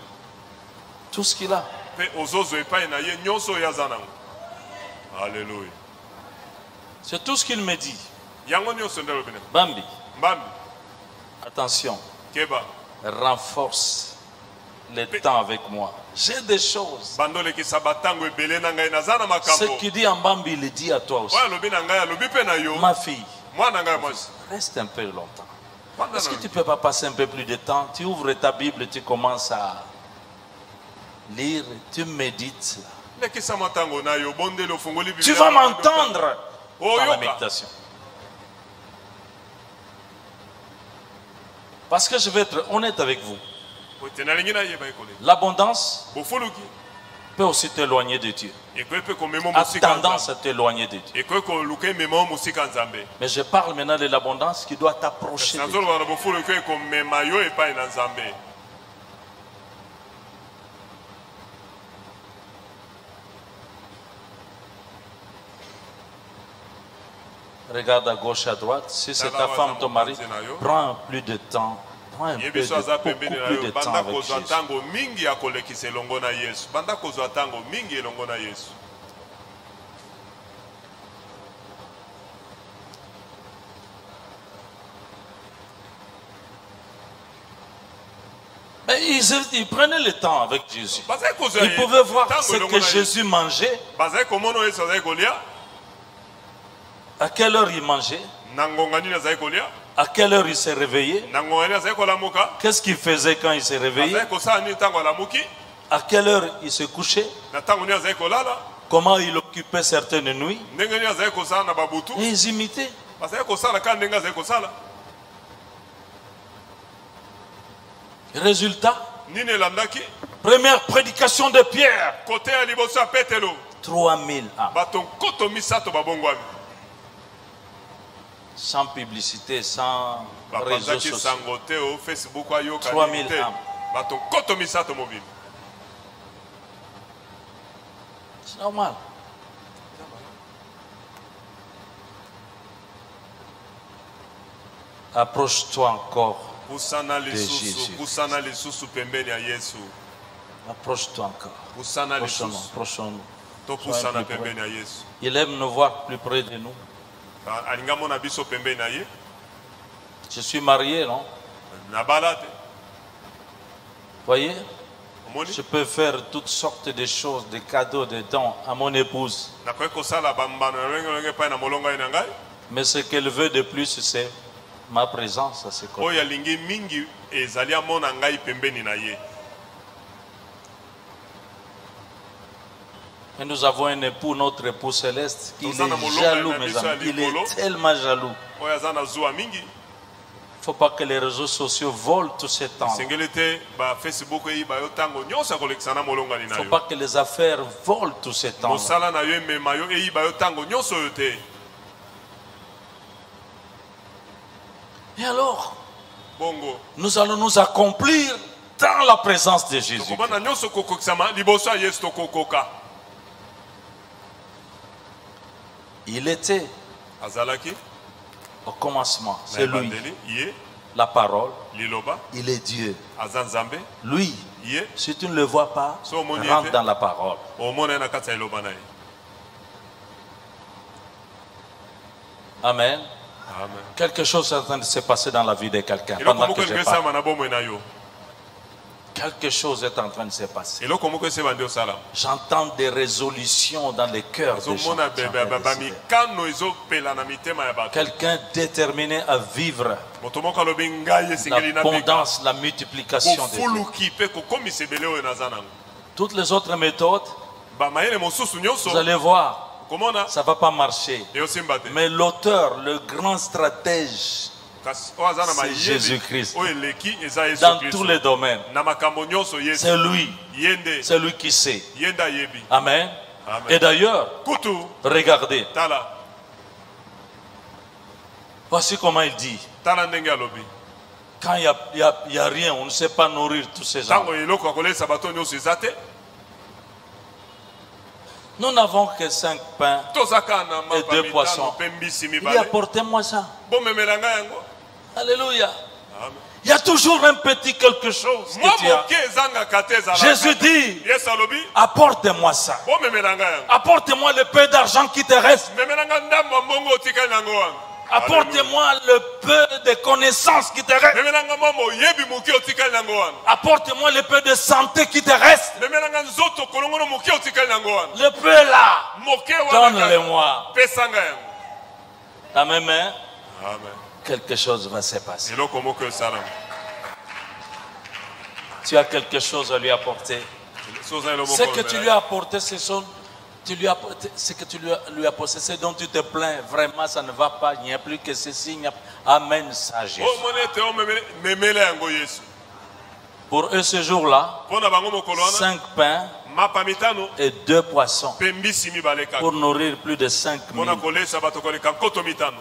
tout ce qu'il a. mpe ozozwa epai na ye nyonso oyo aza nango. Alléluia. C'est tout ce qu'il me dit. yango nyonso nde alobi na Bambi, mbambi attention, keba renforce le temps avec moi. J'ai des choses. bandolekisa batango ebele na ngai naza na Ce makambo qu'il dit en Bambi, il le dit à toi aussi. oyo alobi na ngai alobi mpe na yo Ma fille, mwana ngai mwasi. reste un peu longtemps. Vanda Est-ce que na tu ne peux pas passer un peu plus de temps? Tu ouvres ta Bible, tu commences à lire, tu médites. lekisa matango na yo bondeli ofungoli Tu vas m'entendre Oh, dans la yoka. méditation. Parce que je vais être honnête avec vous. te nalingi nayeba ekole L'abondance bofuluki peut aussi t'éloigner de Dieu. ekoki mpe komema A mosika ya tendance nzambe à t'éloigner de Dieu. ekoki koluka emema o mosika ya nzambe. Mais je parle maintenant de l'abondance qui doit t'approcher de Dieu. nazoloba na bofulu ekoki komema yo epai na nzambe. Regarde à gauche, à droite. Si c'est ta femme, ton mari, prends plus de temps. Prends un peu yebiso aza beaucoup pembeni na plus yo de temps banda avec kozwa Jésus. ntango mingi ya kolekisa elongo na yesu banda kozwa ntango mingi elongo na yesu. Mais ils prenaient le temps avec Jésus. bazali kozwa Ils pouvaient voir ntango ce elongo que na Yesu. Jésus mangeait, bazali komona oyo yesu azali kolia à quelle heure il mangeait, na ngonga nini azali kolia à quelle heure il s'est réveillé, na ngonga nini azali kolamuka qu'est-ce qu'il faisait quand il s'est réveillé, azali kosala nini ntango alamuki à quelle heure il se couchait, na ntango nini azali kolala comment il occupait certaines nuits. ndenge nini azali kosala na babutu Et ils imitaient. bazali kosala kaka ndenge azali kosala. Résultat, Nini elandaki première prédication de Pierre. kote ya liboso ya Petelo 3000 âmes. bato nkoto misato babongwami Sans publicité, sans réseaux bapanzaki sociaux. sango te o Facebook ayoka 3000 te âmes. bato nkoto misato mobili. C'est normal. Approche-toi encore. Pusana Jésus. lisusu pusana lisusu pembeni ya Yesu. Approche-toi encore. Pusana Approchons-nous. lisusu Approchons-nous. to Soyons pusana plus pembeni près. ya Yesu. Il aime nous voir plus près de nous. Alinga mona biso pembeni na ye Je suis marié, non? na bala te. Voyez? Omoni Je peux faire toutes sortes de choses, des cadeaux, des dons à mon épouse. nakoki kosala bambano na ndenge ndenge epai na molongo ye na ngai Mais ce qu'elle veut de plus, c'est ma présence à ses côtés. oyo alingi mingi ezali amona ngai pembeni na ye. Et nous avons un époux, notre époux céleste, qui Nous en avons est l'homme, jaloux, la mes mission amis. à Il l'Ipolo. est tellement jaloux. Oyo aza na zuwa mingi Il ne faut pas que les réseaux sociaux volent tout ce temps. Il esengeli te bafacebook eyiba yo ntango nyonso ya kolekisa na molongani ne na faut yo pas que les affaires volent tout ce temps. mosala na yo emema yo eyiba yo ntango nyonso oyo te. Et alors, Bongo nous allons nous accomplir dans la présence de Jésus. tokobana nyonso kokokisama liboso ya Yesu tokokoka. Il était Azalaki au commencement. na C'est lui, ebandeli ye la parole. liloba Il est Dieu. aza nzambe Lui, ye si tu ne le vois pas, So, mon rentre Dieu. dans la parole. omona ye na kati ya liloba na ye. Amen. Amen. Quelque chose est en train de se passer dans la vie de quelqu'un. eloko Pendant moko que je elingi parle. esama na bomoi na yo. Quelque chose est en train de se passer. eloko moko eseba nde osala J'entends des résolutions dans les cœurs des gens. ozomona qui sont en train de décider. bamikano ezopela na mitema ya bato. Quelqu'un déterminé à vivre moto moko alobi ngai esengeli nameka l'abondance, la multiplication de Dieu. kofuluki mpe kokomisa ebele oyo naza nango. Toutes les autres méthodes, bamayele mosusu nyonso vous allez voir, komona ça ne va pas marcher. eyosimba te. Mais l'auteur, le grand stratège, kasi oyo aza na c'est mayele Jésus-Christ. oyo eleki eza yesu Dans tous kristo les domaines, na makambo nyonso yesu c'est lui, ye nde c'est lui qui sait. ye nde ayebi. Amen. Amen. Et d'ailleurs, kutu regardez, tala voici comment il dit. tala ndenge alobi Quand il n'y a rien, on ne sait pas nourrir tous ces gens. ntango eloko ya kolesa bato nyonso eza te Nous n'avons que 5 pains toza kaka na et 2 mapa poissons. mitano mpe mbisi Il dit, mibale apportez-moi ça. bomemela ngai yango. Alléluia. Amen. Il y a toujours un petit quelque chose mwa que tu as. moke ezangaka te ezalaka. Jésus dit, yesu alobi apporte-moi ça. bomemela ngai yango. Apporte-moi le peu d'argent qui te reste. memela ngai ndambo ya mbongo otikali nango wana. Apporte-moi le peu de connaissances qui te reste. memela ngai mwa moyebi moke otikali nango wana. Apporte-moi le peu de santé qui te reste. memela ngai nzoto kolongono moke otikali nango wana. Le peu là, moke wana donne-le-moi. pesa ngai yango. La même main, amen. quelque chose va se passer. eloko moko esalama. Tu as quelque chose à lui apporter. so oza eloko Ce moko que tu lui as apporté, ce que tu lui as apporté, ce dont tu te plains, vraiment ça ne va pas, il n'y a plus que ceci, il n'y a... Amène ça, Jésus. omoni ete omemela yango yesu. Pour eux, ce jour-là, mpo na bango mokolo wana 5 pains mapa mitano et 2 poissons mpe mbisi mibale kaka pour nourrir plus de 5 mpona 000. kolesa bato koleka nkoto mitano.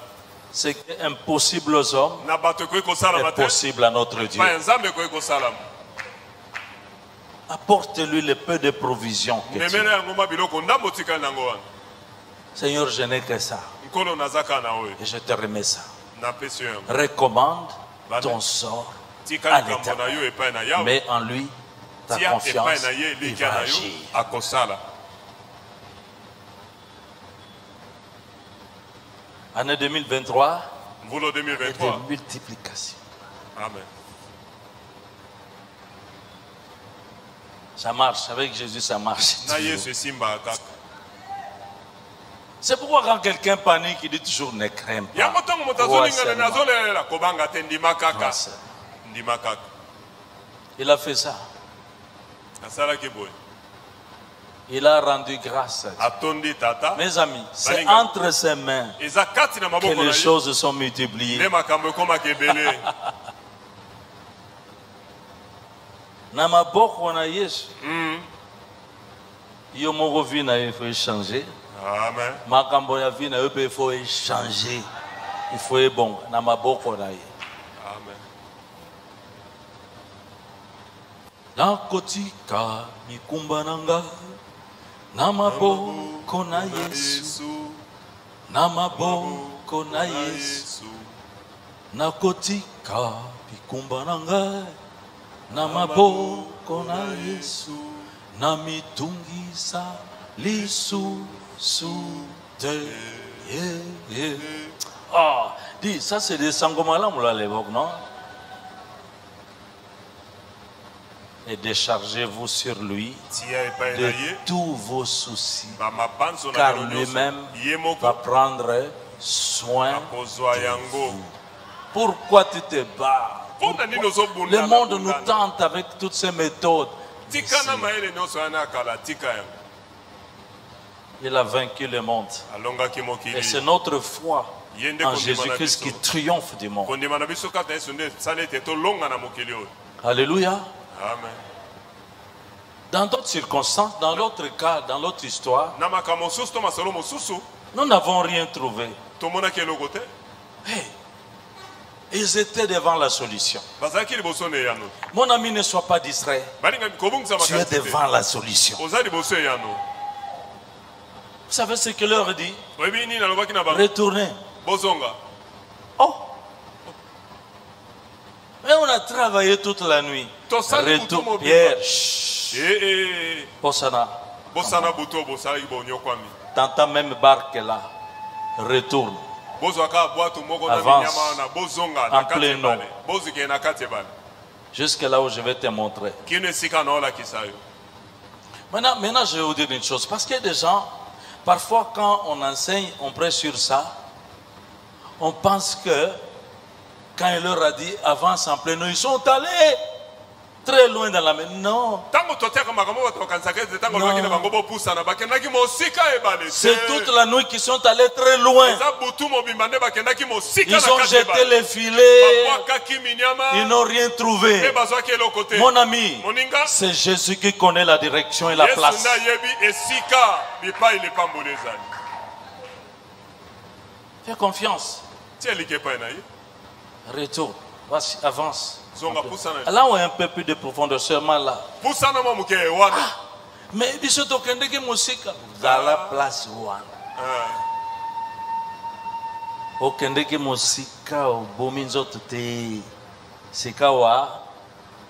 Ce qui est impossible aux hommes na bato ekoki kosalama est te possible à notre Dieu. pa ya nzambe ekoki kosalama. Apporte-lui le peu de provisions que tu as. memela yango mwa biloko ndambo otikali nango wana. Seigneur, je n'ai que ça. nkolo naza kaka na oyo Et je te remets ça. napesi yo yango. Recommande Vale. ton sort à tika likambo na l'Éternel. yo epai na yawe. Mets en lui ta tia epai confiance. na ye Il elikya va na yo agir. akosala. Année 2023, mvula et de 2023. multiplication. amen. Ça marche. Avec Jésus, ça marche. na yesu esimbaka kaka. C'est pourquoi quand quelqu'un panique, il dit toujours ne crains pas. yango ntango moto Crois azolingana seulement. nazolelela kobanga te ndima kaka. Crois seulement. ndima kaka. Il a fait ça. asalaki boye. Il a rendu grâce à Dieu. Mes amis, c'est entre ses mains que les choses sont multipliées. Na maboko na Yesu. Yo moko vie na il faut échanger. Amen. Makambo ya vie na yo il faut échanger. Il faut être bon na maboko na ye. Amen. Na kotika mikumba nanga na maboko na Yesu. Na maboko na Yesu. Na kotika mikumba nanga na maboko na Yesu. Na mitungisa lisu te. Ah, dis, ça c'est des sangomalam à l'époque, non? Et déchargez-vous sur lui de tous vos soucis, car lui-même va prendre soin de vous. Pourquoi tu te bats? Le monde nous tente avec toutes ces méthodes. Il a vaincu le monde. Et c'est notre foi en Jésus-Christ qui triomphe du monde. Alléluia. Amen. Dans d'autres circonstances, dans l'autre cas, dans l'autre histoire, nous n'avons rien trouvé. Hey, ils étaient devant la solution. Mon ami, ne sois pas distrait. Tu es devant la solution. Vous savez ce que leur dit? Retournez. Oh! Mais on a travaillé toute la nuit. Retourne. Pierre. Bossana. Dans ta même barque là. Retourne. Avance. En plein nom. Jusque là où je vais te montrer. Maintenant, je vais vous dire une chose. Parce qu'il y a des gens, parfois quand on enseigne, on prêche sur ça, on pense que quand il leur a dit avance en plein nom, ils sont allés très loin dans la mer. Non. C'est toute la nuit qu'ils sont allés très loin. Ils ont jeté les filets. Ils n'ont rien trouvé. Mon ami, c'est Jésus qui connaît la direction et la place. Fais confiance. Retourne. Vas-y, avance. Là où il y a un peu plus de profondeur, seulement là. Mais il se toque de musique dans la place one. Au Kendeke Mosika, au Bominzo Tete, Sikawa,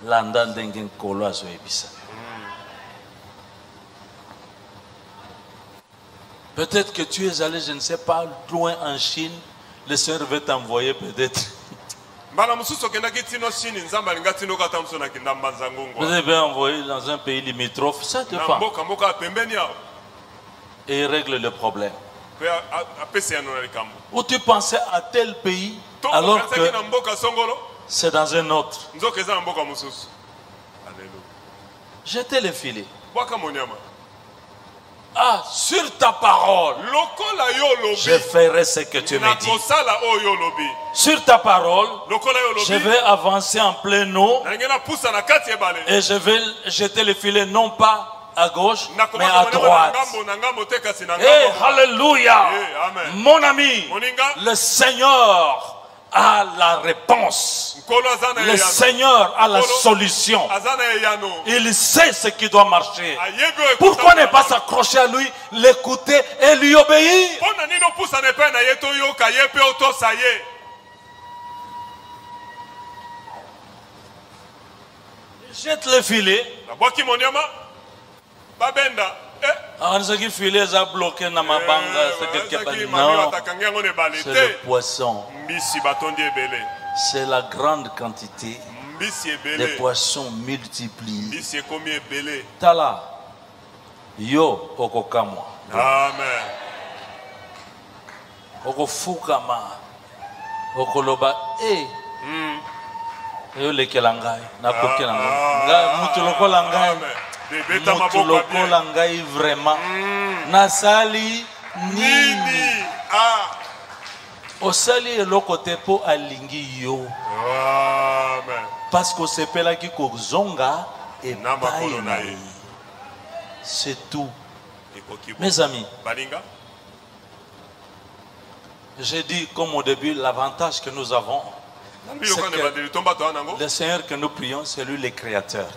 Landan Dengen Kolo à Zoébissa. Peut-être que tu es allé, je ne sais pas, loin en Chine. Le Seigneur veut t'envoyer peut-être. Vous avez envoyé dans un pays limitrophe, ça dépend. Et il règle le problème. Ou tu pensais à tel pays alors que c'est dans un autre. Jetez les filets. Ah, sur ta parole, je ferai ce que tu me dis. Sur ta parole, je vais avancer en plein eau et je vais jeter le filet non pas à gauche, mais à droite. Et alléluia, mon ami, le Seigneur a la réponse. Le Seigneur a la solution. Il sait ce qui doit marcher. Pourquoi ne pas s'accrocher à lui, l'écouter et lui obéir? Jette le filet. Ce qui filet a bloqué dans ma banga, c'est le poisson. C'est la grande quantité des poissons multipliés. Tala, yo okokamwa. Amen. Okofukama, okoloba, yo lekelangai, na kokelangai, mutu lokolangai. Bebeta Mutu maboka bien. lokola ngai vraiment. Nasali nini. Nini. Ah. Osali eloko te po alingi yo. Amen. Parce que osepelaki kozonga et Na makolo na ye. c'est tout. Ekoki bo. Mes amis, Balinga. j'ai dit comme au début, l'avantage que nous avons, c'est que le Seigneur que nous prions, c'est lui le Créateur.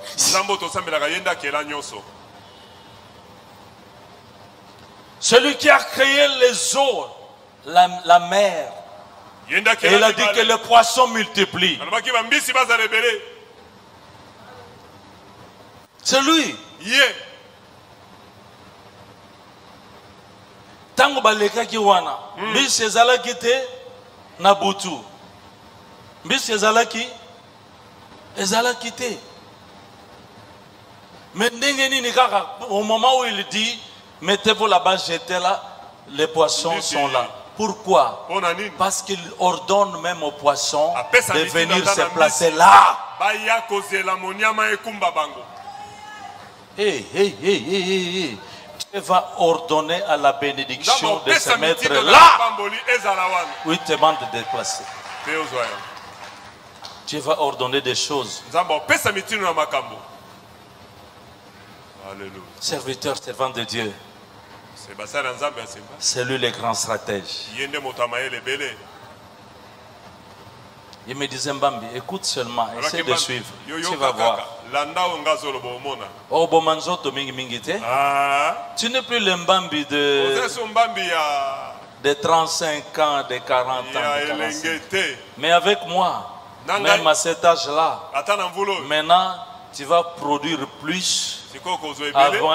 Celui qui a créé les eaux, la mer. Et il a dit que les poissons multiplient. C'est lui. Tango balekaki wana mbisi ezalaki te na butu mbisi ezalaki te mais ndenge nini kaka au moment où il dit mettez-vous là-bas, jetez là, les poissons sont là. Pourquoi? Parce qu'il ordonne même aux poissons de venir se placer là. Hey. Tu vas ordonner à la bénédiction de se mettre là où il te demande de déplacer. Tu vas ordonner des choses. Serviteur, servant de Dieu. C'est lui le grand stratège. Il me disait Mbambi, écoute seulement, essaie de suivre. Tu vas voir. Oh, Bomanzoto mingi te. Tu n'es plus le Mbambi de 35 ans, de 40 ans, de 45. Mais avec moi, même à cet âge-là, maintenant, tu vas produire plus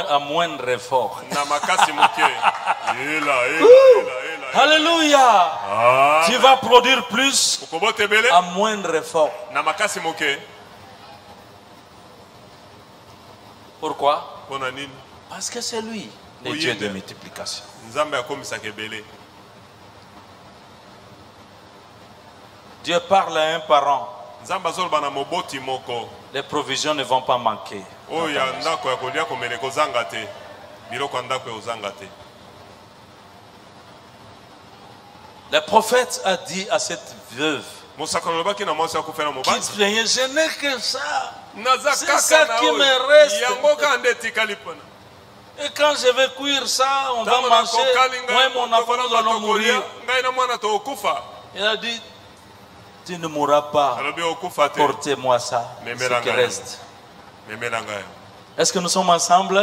à moindre effort. Alléluia. Tu vas produire plus à moindre effort. Pourquoi? Parce que c'est lui, le Dieu de multiplication. Dieu parle à un parent. Les provisions ne vont pas manquer. Le prophète a dit à cette veuve qui plaignait, je n'ai que ça. C'est ça qui me reste. Et quand je vais cuire ça, on va manger. Moi et mon enfant, nous allons mourir. Il a dit, tu ne mourras pas. Portez-moi ça, ce qui reste. Est-ce que nous sommes ensemble?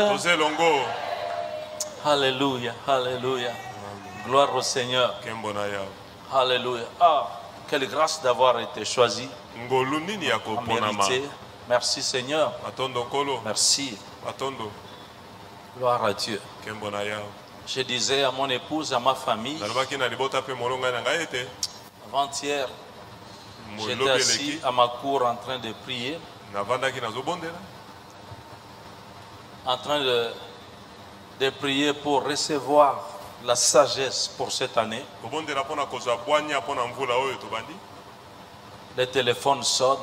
Alléluia, alléluia. Gloire au Seigneur. Alléluia. Ah, quelle grâce d'avoir été choisi. Mérité. Merci Seigneur. Merci. Gloire à Dieu. Je disais à mon épouse, à ma famille, avant-hier, j'étais assis à ma cour en train de prier, en train de prier pour recevoir la sagesse pour cette année. Le téléphone sonne.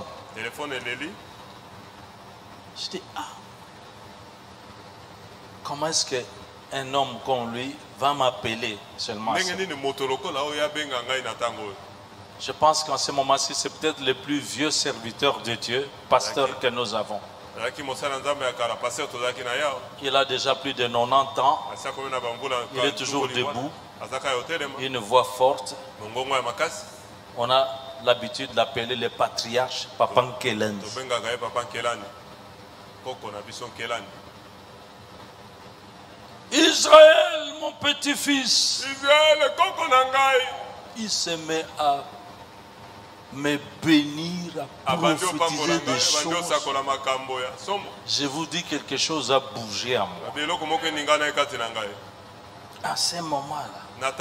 Je dis, ah, comment est-ce qu'un homme comme lui va m'appeler seulement ça? Je pense qu'en ce moment-ci, c'est peut-être le plus vieux serviteur de Dieu, pasteur que nous avons. Il a déjà plus de 90 ans. Il est toujours debout. Une voix forte. On a l'habitude de l'appeler le patriarche Papa Nkelani. Israël, mon petit-fils. Il se met à me bénir, à prophétiser des choses. Je vous dis, quelque chose a bougé à moi. À ce moment-là,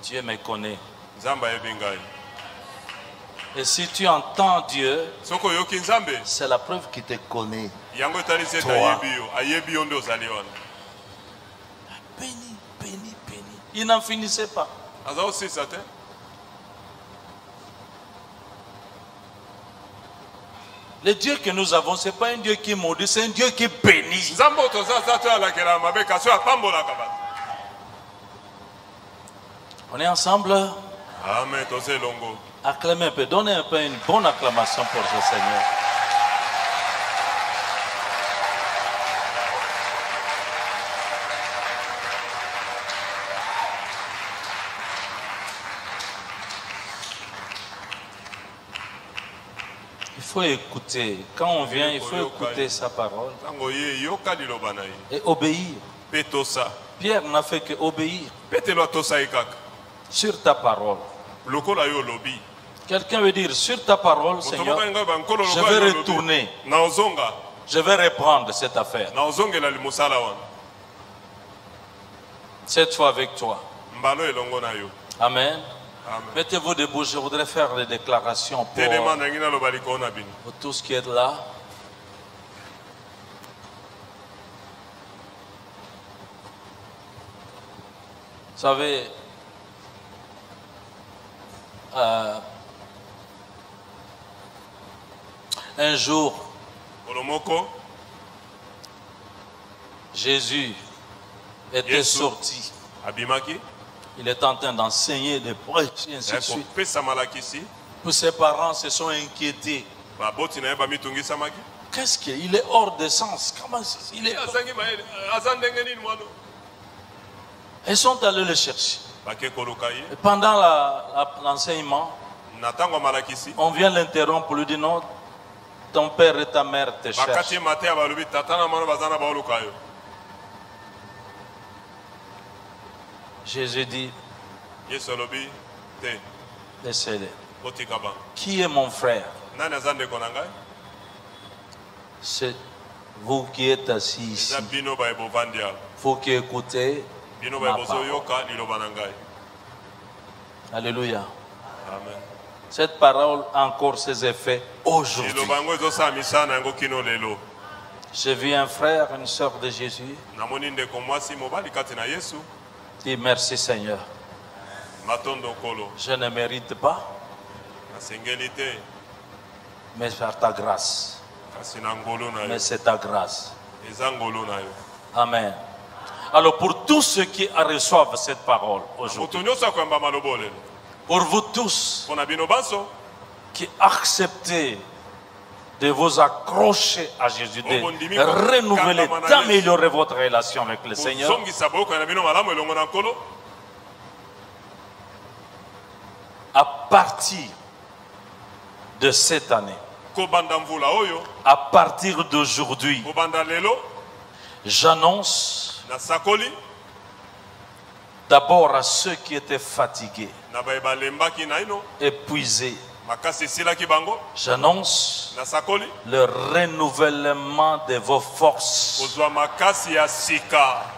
Dieu me connaît. Et si tu entends Dieu, c'est la preuve qu'il te connaît. Toi. Béni, béni, béni. Il n'en finissait pas. Le Dieu que nous avons, ce n'est pas un Dieu qui maudit, c'est un Dieu qui bénit. On est ensemble. Amen. Acclamez un peu, donnez un peu une bonne acclamation pour ce Seigneur. Il faut écouter. Quand on vient, il faut écouter sa parole et obéir. Pierre n'a fait que obéir sur ta parole. Quelqu'un veut dire, sur ta parole, Seigneur, je vais retourner. Je vais reprendre cette affaire. Cette fois avec toi. Amen. Mettez-vous debout, je voudrais faire des déclarations pour tous qui êtes là. Vous savez, un jour, Jésus était sorti. Il est en train d'enseigner, de prêcher, ainsi de suite. Tous ses parents se sont inquiétés. Qu'est-ce qu'il est hors de sens? Comment il est... Ils sont allés le chercher. Et pendant l'enseignement, on vient l'interrompre pour lui dire non, ton père et ta mère te cherchent. Jésus dit, laissez-les. Qui est mon frère? C'est vous qui êtes assis ici. Vous qui écoutez ma parole. Alléluia. Amen. Cette parole a encore ses effets aujourd'hui. J'ai vu un frère, une soeur de Jésus. Dis merci Seigneur. Je ne mérite pas, mais par ta grâce. Mais c'est ta grâce. Amen. Alors pour tous ceux qui reçoivent cette parole aujourd'hui, pour vous tous qui acceptez de vous accrocher à Jésus, de renouveler, d'améliorer votre relation avec le Seigneur, à partir de cette année, à partir d'aujourd'hui, j'annonce d'abord à ceux qui étaient fatigués, épuisés, j'annonce le renouvellement de vos forces.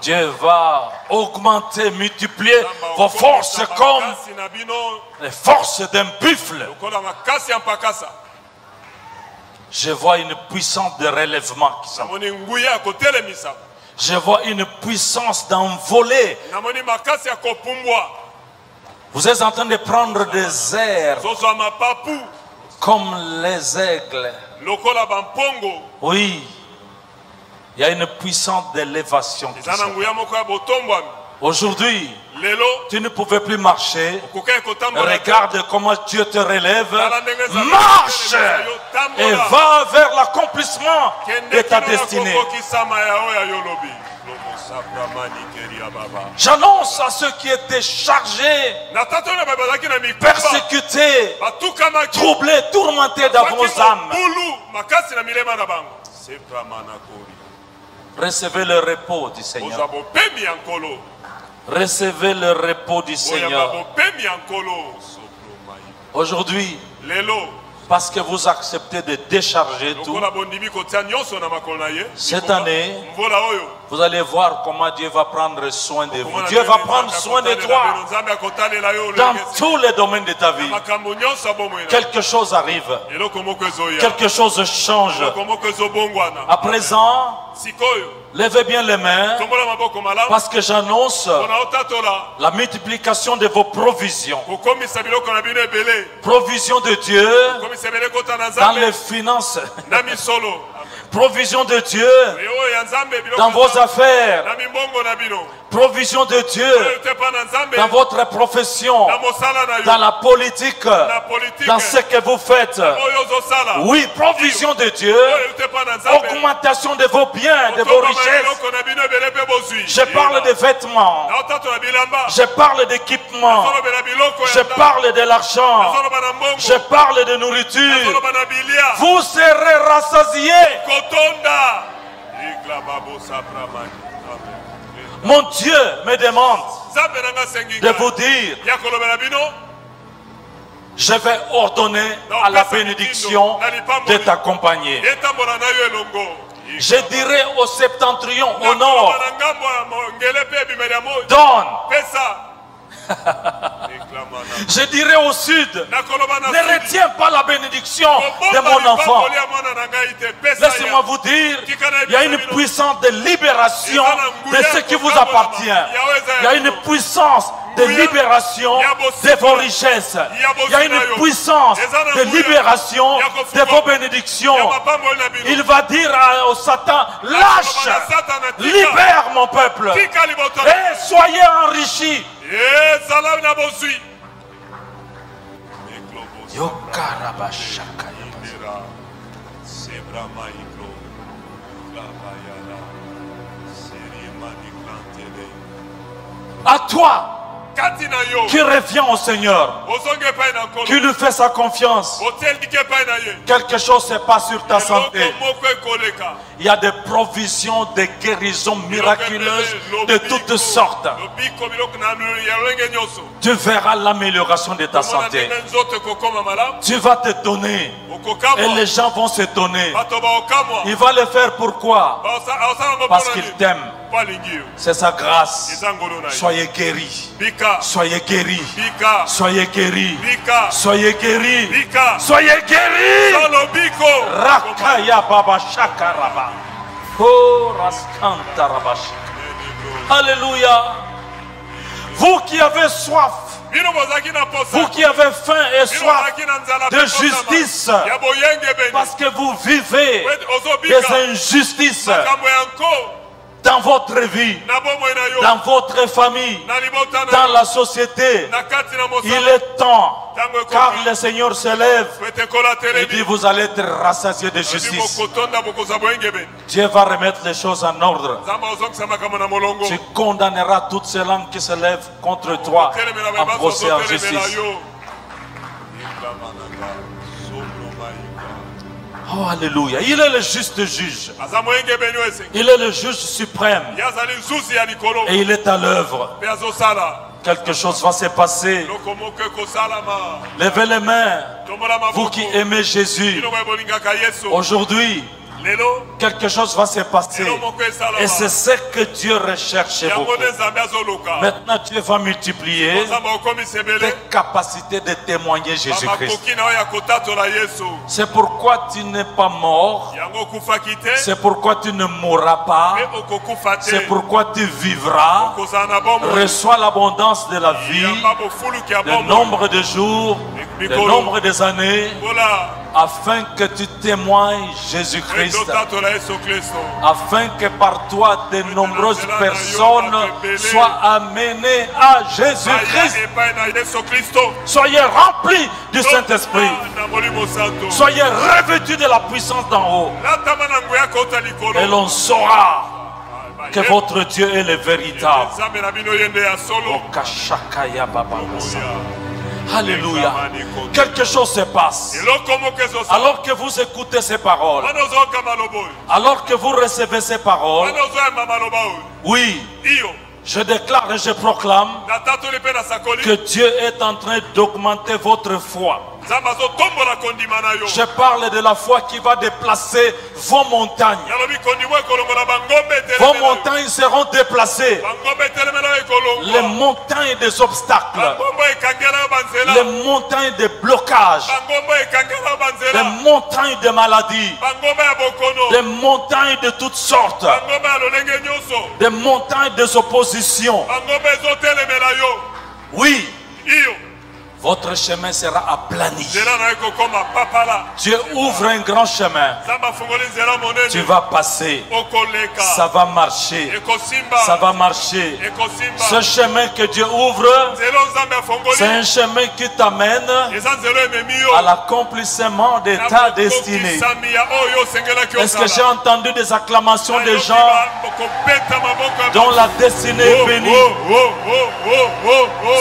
Dieu va augmenter, multiplier vos forces comme les forces d'un buffle. Je vois une puissance de relèvement qui s'en va. Je vois une puissance d'envoler. Vous êtes en train de prendre des airs comme les aigles. Oui, il y a une puissance d'élévation qui s'en va. Aujourd'hui, tu ne pouvais plus marcher. Regarde comment Dieu te relève. Marche et va vers l'accomplissement de ta destinée. J'annonce à ceux qui étaient chargés, persécutés, troublés, tourmentés dans vos âmes. Recevez le repos du Seigneur. Recevez le repos du Seigneur. Aujourd'hui, parce que vous acceptez de décharger tout, cette année, vous allez voir comment Dieu va prendre soin de vous. Dieu va prendre soin de toi dans tous les domaines de ta vie. Quelque chose arrive. Quelque chose change. À présent, Levez bien les mains tombola maboko malamu parce que j'annonce mpona otatola la multiplication de vos provisions. kokomisa biloko na bino ebele Provision de Dieu kokomisa ebele kota na dans nzambe les finances. na misolo Provision de Dieu oyo ya nzambe biloko dans vos affaires. na mimbongo na bino Provision de Dieu oyo te pa na nzambe dans votre profession, na mosala na yo dans la politique, na politique dans ce que vous faites. oyo ozosala Oui, provision de Dieu, oyo te pa na nzambe augmentation de vos biens, de vos richesses. biloko na bino ebele mpe bozwi Je parle de vêtements, na otatola bilamba je parle d'équipements, azolobela biloko je ya nzambe parle de l'argent, azoloba na mbongo je parle de nourriture. azoloba na bilia Vous serez rassasiés. kotonda iklababo sapramani amen. Mon Dieu me demande nzambe nanga asengi de vous dire, ya kolobela bino je vais ordonner à la bénédiction de t'accompagner. etambola na yo elongo Je dirai au septentrion, au nakoloba nord, na ngambo ya mongele mpe ebimeli ya moi donne. pesa eklamana Je dirai au sud, nakoloba na ne sudi. retiens pas la bénédiction de Kobomba mon enfant. libamboli ya mwana na ngai te pesa Laissez-moi vous dire, il y a une puissance de libération de ce qui vous appartient. Il y a une puissance de libération de vos richesses. Il y a une puissance de libération de vos bénédictions. ya mapamboli na bino Il va dire au Satan, lâche, libère mon peuple tika liboto et soyez enrichis. ezala na bozwi Mira, Sebra Maiklo, Labayala, Serimani Plantele. À toi Katina yo, qui revient au Seigneur, Ozonge pa na kolo, qui lui fait sa confiance, Hotel Dike pa na ye. quelque chose se passe sur ta santé. Eloko moko ekoleka. Il y a des provisions, des guérisons miraculeuses de toutes sortes. Lobiko biloko na ya lenge nyoso. Tu verras l'amélioration de ta Mona santé. ndenge nzoto kokoma malamu, Tu vas te donner et okokamwa. les gens vont se donner. Bato ba okamwa. Il va le faire pourquoi? Osala ngo Parce pona qu'il ni. t'aime. Palingi yo. C'est sa grâce. Eza ngolo na ye. Soyez guéris. Bika, Soyez guéris. bika, Soyez guéris. bika, Soyez guéris. bika. Soyez guéris. Solo biko. Rakaya baba shakaraba. Oh raskanta rabash. Alléluia. Vous qui avez soif, Bino bozaki na posa. vous qui avez faim et Bino soif bozaki na nzala de pe kotama. justice, Ya boyenge beni. parce que vous vivez Ozobika. des injustices Makambo ya nko. dans votre vie, Na bomoi na yo. dans votre famille, Na libota na dans yo. la société. Na kati na Il mosala. est temps, Tango car ekoki. le Seigneur se lève Kwete kola et dit telemi. vous allez être rassasiés de Odi justice. bokotonda bokoza boyenge beni. Dieu va remettre les choses en ordre. Zamba ozongisa makambo na molongo. Tu condamneras toutes ces langues qui se lèvent contre toi Otelemela en babazo, procès en otelemela justice. yo. Iklamananga. Sombro maika. Oh, alléluia. Il est le juste juge. Aza moyenge beni wese. Il est le juge suprême. Yazali nzuzi ya likolo. Et il est à l'œuvre. Pe azosala. Quelque chose va se passer. Loko moko ekosalama. Levez les mains, Tombola maboko. vous qui aimez Jésus. Bino boye bolingaka Yesu. Aujourd'hui, Lelo. quelque chose va se passer. Lelo moko esalama. Et c'est ce que Dieu recherche Yango beaucoup. nde Nzambe azoluka. Maintenant, Dieu va multiplier Nzambe okomisa tes ebele. capacités de témoigner Jésus-Christ. Makoki na yo ya kotatola Yesu. C'est pourquoi tu n'es pas mort. Yango okufaki te. C'est pourquoi tu ne mourras pas. Pe okokufa te. C'est pourquoi tu vivras. Okozala na bomoi. Reçois l'abondance de la vie, Yamba bofuluki ya le bomoi. nombre de jours, le nombre des années, Bola. afin que tu témoignes Jésus-Christ, Etotatola Yesu Kristo. afin que par toi de nombreuses personnes soient amenées à Aya Jésus-Christ. epai na Yesu Kristo. Soyez remplis du Saint-Esprit. Na Molimo Santo. Soyez revêtus de la puissance d'en haut. Latama na nguya kota likolo. Et l'on saura que votre Dieu est le véritable. Nzambe na bino yende ya solo. Okashakaya baba masa. Alléluia. Quelque chose se passe. Eloko moko ezosala. Alors que vous écoutez ces paroles, Wana ozoyoka maloba oyo. alors que vous recevez ces paroles, Wana ozoyamba maloba oyo. oui, Iyo. je déclare et je proclame Natatoli mpe nasakoli. que Dieu est en train d'augmenter votre foi. nzambe azotombola kondima na yo. Je parle de la foi qui va déplacer vos montagnes. Yalobi kondima ekolongola bangombe Vos etelemela yo. montagnes seront déplacées. Bangombe etelemela yo ekolongwa. Les montagnes des obstacles. Bangombe ekangela yo banzela. Les montagnes de blocage. Bangombe ekangela yo banzela. Les montagnes de maladies. Bangombe ya bokono. Des montagnes de toutes sortes. Bangombe ya lolenge nyonso. Des montagnes des oppositions. Bangombe ezotelemela yo. Oui, Iyo. votre chemin sera aplani. Nzela na yo ekokoma papala. Dieu ouvre un grand chemin. Nzambe afungoli nzela monene. Tu vas passer. Okoleka. Ça va marcher. Ekosimba. Ça va marcher. Ekosimba. Ce chemin que Dieu ouvre, Nzela nzambe afungoli. c'est un chemin qui t'amène Eza nzela ememi yo. à l'accomplissement de ta destinée. Nakokisami ya oyo osengelaki Est-ce que j'ai osala. entendu des acclamations des Nayoki gens bakopeta maboko ya dont la destinée est bénie?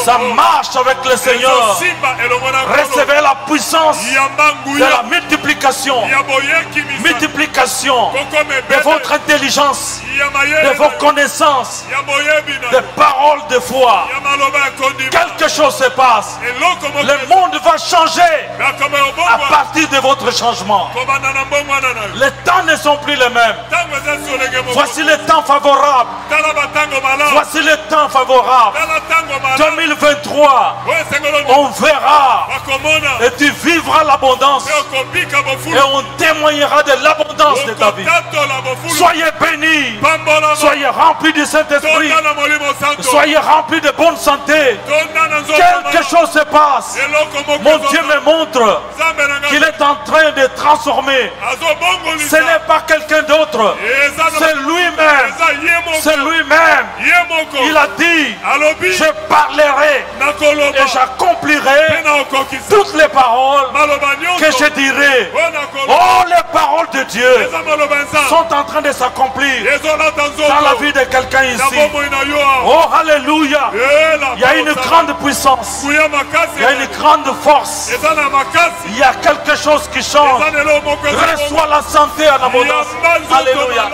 Ça marche avec le Seigneur. Ezosimba elongo na nkolo. Recevez la puissance Yamba de nguya. la multiplication. Ya boyeki misa. Multiplication Koko de mebele. votre intelligence, Ya mayele. de vos connaissances, Ya boyebi na. des paroles de foi. Ya maloba ya kondima. Quelque chose se passe. Eloko moko. Le monde va changer Bakoma à obongwa. partir de votre changement. Kobanda na mbongwana na yo. Les temps ne sont plus les mêmes. Tango eza solenge moko. Voici le temps favorable. Tala batango malamu. Voici le temps favorable. Tala tango malamu. 2023, Oyo esengelo ni. on verra Bakomona. et tu vivras l'abondance Pe okobika bofulu. et on témoignera de l'abondance de ta vie. Okotatola bofulu. Soyez bénis, Pambola. soyez remplis du Saint-Esprit, Tonda na molimo santo. soyez remplis de bonne santé. Tonda na nzoto Quelque malamu. chose se passe. Eloko moko Mon ezosa. Dieu me montre Nzambe na ngai. qu'il est en train de transformer. Azobongolisa. Ce n'est pas quelqu'un d'autre, Eza na- c'est lui-même. Eza ye moko. C'est lui-même. Ye moko. Il a dit, Alobi. je parlerai Nakoloba. et j'accomplirai Pena okokisa. toutes les paroles Maloba nyonso. que je dirai. Oyo nakoloba. Oh, les paroles de Dieu Eza maloba nzambe. sont en train de s'accomplir Ezolata nzoto. dans la vie de quelqu'un Na ici. bomoi na yo awa. Oh, alléluia. Il y a une grande puissance. Kuya makasi. Il y a une grande force. Eza na makasi. Il y a quelque chose qui change. Eza na eloko moko ezokomona. Reçois la santé en abondance. Alléluia.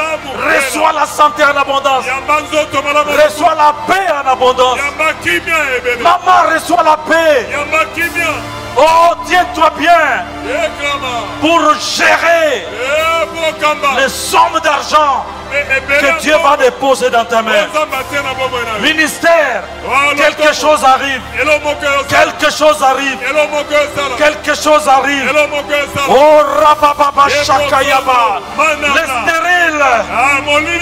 Reçois la santé en abondance. Yamba nzoto malamu. Reçois la paix en abondance. Yamba kimia ebele. Maman, reçois la paix. Yamba kimia. Oh, tiens-toi bien Ekrama. pour gérer Bokamba. les sommes d'argent que Dieu va déposer dans ta main. Ministère, quelque chose arrive. Quelque chose arrive. Quelque chose arrive. Oh, Rabababa Shakayaba. Les stériles,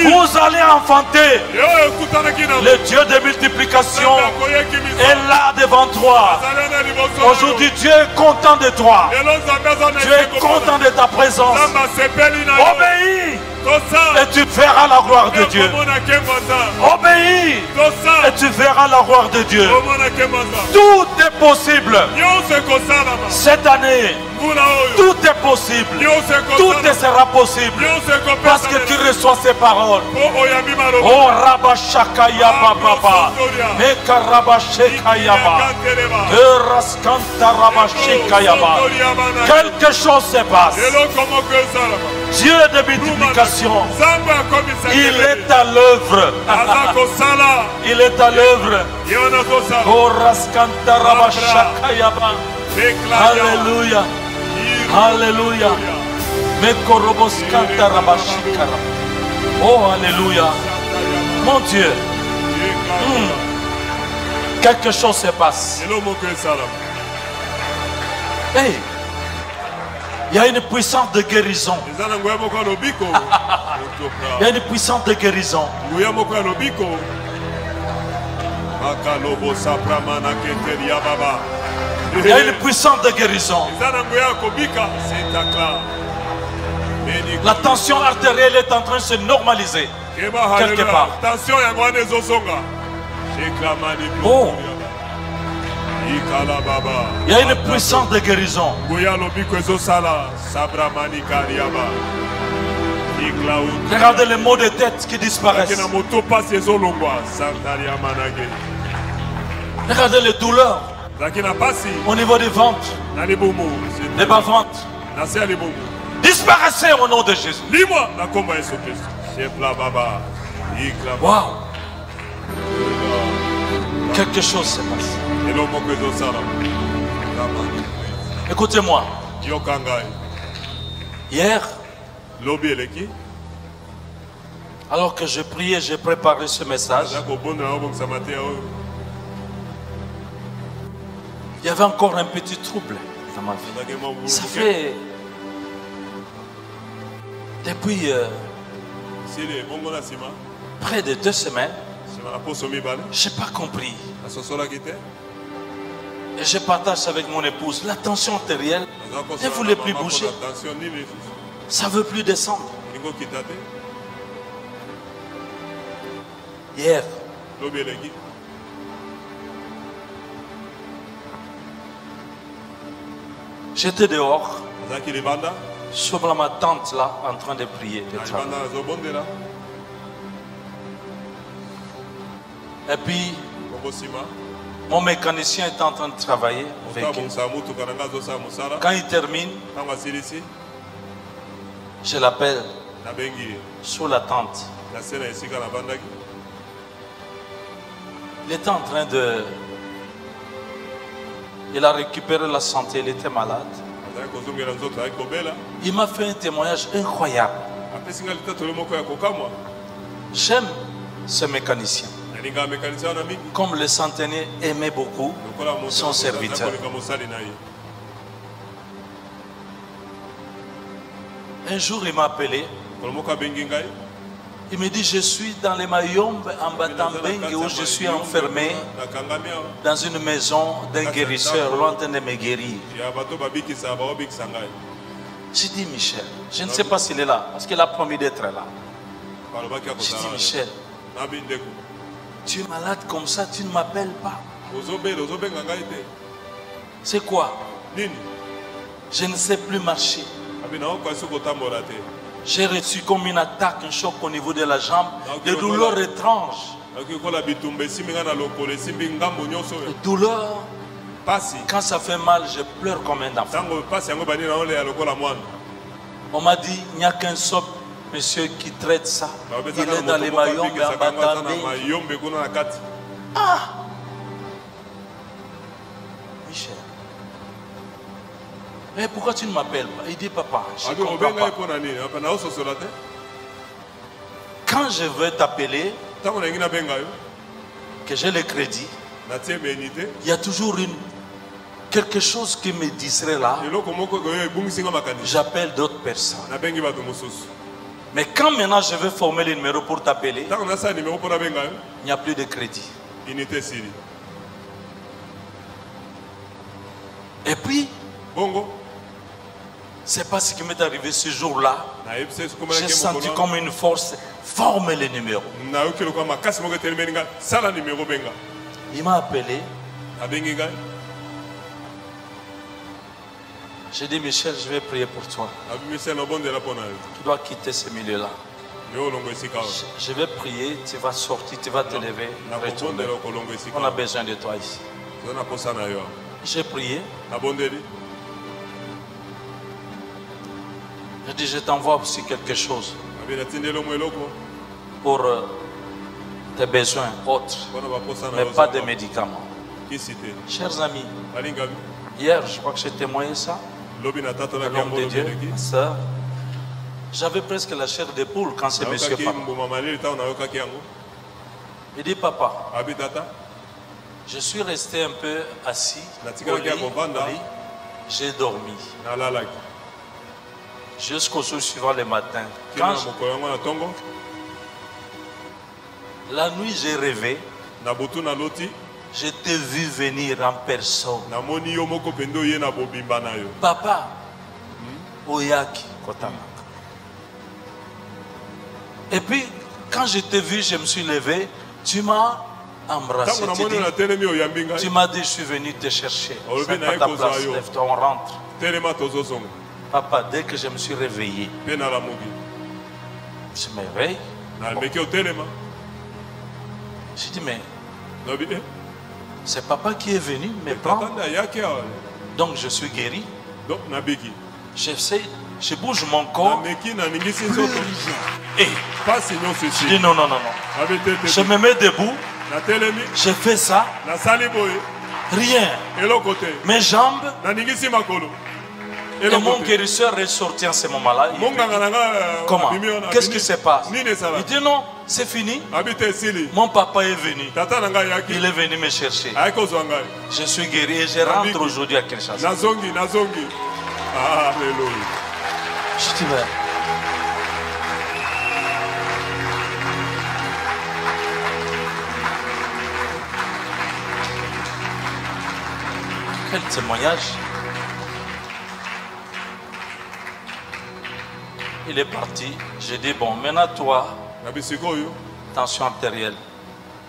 vous allez enfanter. Le Dieu de multiplication est là devant toi. Aujourd'hui, Dieu est content de toi. Dieu est content de ta présence. Obéis et tu verras la gloire de Dieu. Obéis et tu verras la gloire de Dieu. Tout est possible. Cette année, tout est possible. Tout te sera possible. Parce que tu reçois ces paroles. Oh Rabashakaya Baba. Meka Rabashekayaba. Raskanta Rabashekayaba. Quelque chose se passe. Dieu de multiplication. Il est à l'œuvre. Il est à l'œuvre. Oh Raskanta Rabashakayaba. Alléluia. Alléluia. Mekoroboskanta Rabashikara. Oh, alléluia. Mon Dieu. Quelque chose se passe. Hey. Il y a une puissance de guérison. Il y a une puissance de guérison. Il y a une puissance de guérison. La tension artérielle est en train de se normaliser. Quelque part. Oh. Il y a une puissance de guérison. Regardez les maux de tête qui disparaissent. Regardez les douleurs au niveau des ventres, des bas-ventres. Disparaissez au nom de Jésus. Wow. Quelque chose se passe. Écoutez-moi. Yokangai. Hier, Lobi eleki. alors que je priais, j'ai préparé ce message. Il y avait encore un petit trouble dans ma vie. Ça fait depuis près de 2 semaines, je n'ai pas compris. Et je partage avec mon épouse. La tension artérielle ne voulait plus bouger. Ça ne veut plus descendre. Hier, j'étais dehors, sur ma tente là, en train de prier. De travailler. Et puis, mon mécanicien est en train de travailler avec eux. Quand il termine, je l'appelle sur la tente. Il était en train de... Il a récupéré la santé, il était malade. Il m'a fait un témoignage incroyable. J'aime ce mécanicien. Comme le centenaire aimait beaucoup son serviteur. Un jour, il m'a appelé. Il me dit, je suis dans les Mayombe, en Batambengue, où je suis enfermé dans une maison d'un guérisseur, loin de me guérir. J'ai dit, Michel, je ne sais pas s'il est là, parce qu'il a promis d'être là. J'ai dit, Michel, tu es malade comme ça, tu ne m'appelles pas. C'est quoi? Je ne sais plus marcher. J'ai reçu comme une attaque, un choc au niveau de la jambe, des douleurs étranges. Des douleurs. Quand ça fait mal, je pleure comme un enfant. On m'a dit, il n'y a qu'un seul monsieur qui traite ça. Il est dans les Mayombe en Batambengue. Ah! Michel. Mais pourquoi tu ne m'appelles pas? Il dit, papa, je ne comprends pas. Quand je veux t'appeler, que j'ai le crédit, il y a toujours quelque chose qui me distrait là. J'appelle d'autres personnes. Mais quand maintenant je veux former le numéro pour t'appeler, il n'y a plus de crédit. Et puis, c'est pas ce qui m'est arrivé ce jour-là. J'ai senti comme une force former le numéro. Il m'a appelé. J'ai dit, Michel, je vais prier pour toi. Tu dois quitter ce milieu-là. Je vais prier, tu vas sortir, tu vas te lever, retourner. On a besoin de toi ici. J'ai prié. J'ai dit, je t'envoie aussi quelque chose pour tes besoins autres, mais pas de médicaments. Chers amis, hier, je crois que j'ai témoigné ça. L'homme de Dieu, ma soeur. J'avais presque la chair de poule quand ce monsieur parle. Il dit, papa, je suis resté un peu assis au lit, j'ai dormi. Jusqu'au jour suivant le matin. Quand la nuit, j'ai rêvé. Je t'ai vu venir en personne. Papa, Oyaki, Kotamaka. Et puis, quand je t'ai vu, je me suis levé. Tu m'as embrassé. Tu m'as dit, je suis venu te chercher. C'est pas ta place, lève-toi, on rentre. Papa, dès que je me suis réveillé, je me réveille. J'ai dit, mais c'est papa qui est venu me prendre. Donc je suis guéri. Je bouge mon corps. Et je dis non, non, non, non. Je me mets debout. Je fais ça. Rien. Mes jambes. Et mon guérisseur est sorti en ce moment-là. Comment? Qu'est-ce qui se passe? Il dit non, c'est fini. Mon papa est venu. Il est venu me chercher. Je suis guéri et je rentre aujourd'hui à Kinshasa. Alléluia. Je dis, ben, quel témoignage. Il est parti. J'ai dit, bon, maintenant toi, tension artérielle.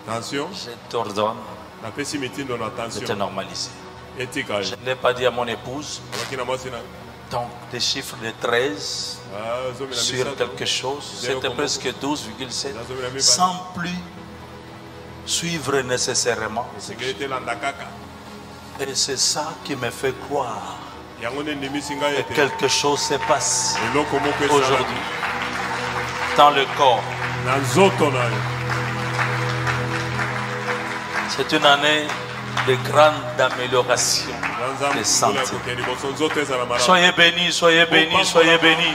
Je t'ordonne de te normaliser. Je ne l'ai pas dit à mon épouse. Donc, des chiffres de 13 sur quelque chose, c'était presque 12,7, sans plus suivre nécessairement. Et c'est ça qui me fait croire que quelque chose se passe aujourd'hui dans le corps. C'est une année de grande amélioration de santé. Soyez bénis, soyez bénis, soyez bénis.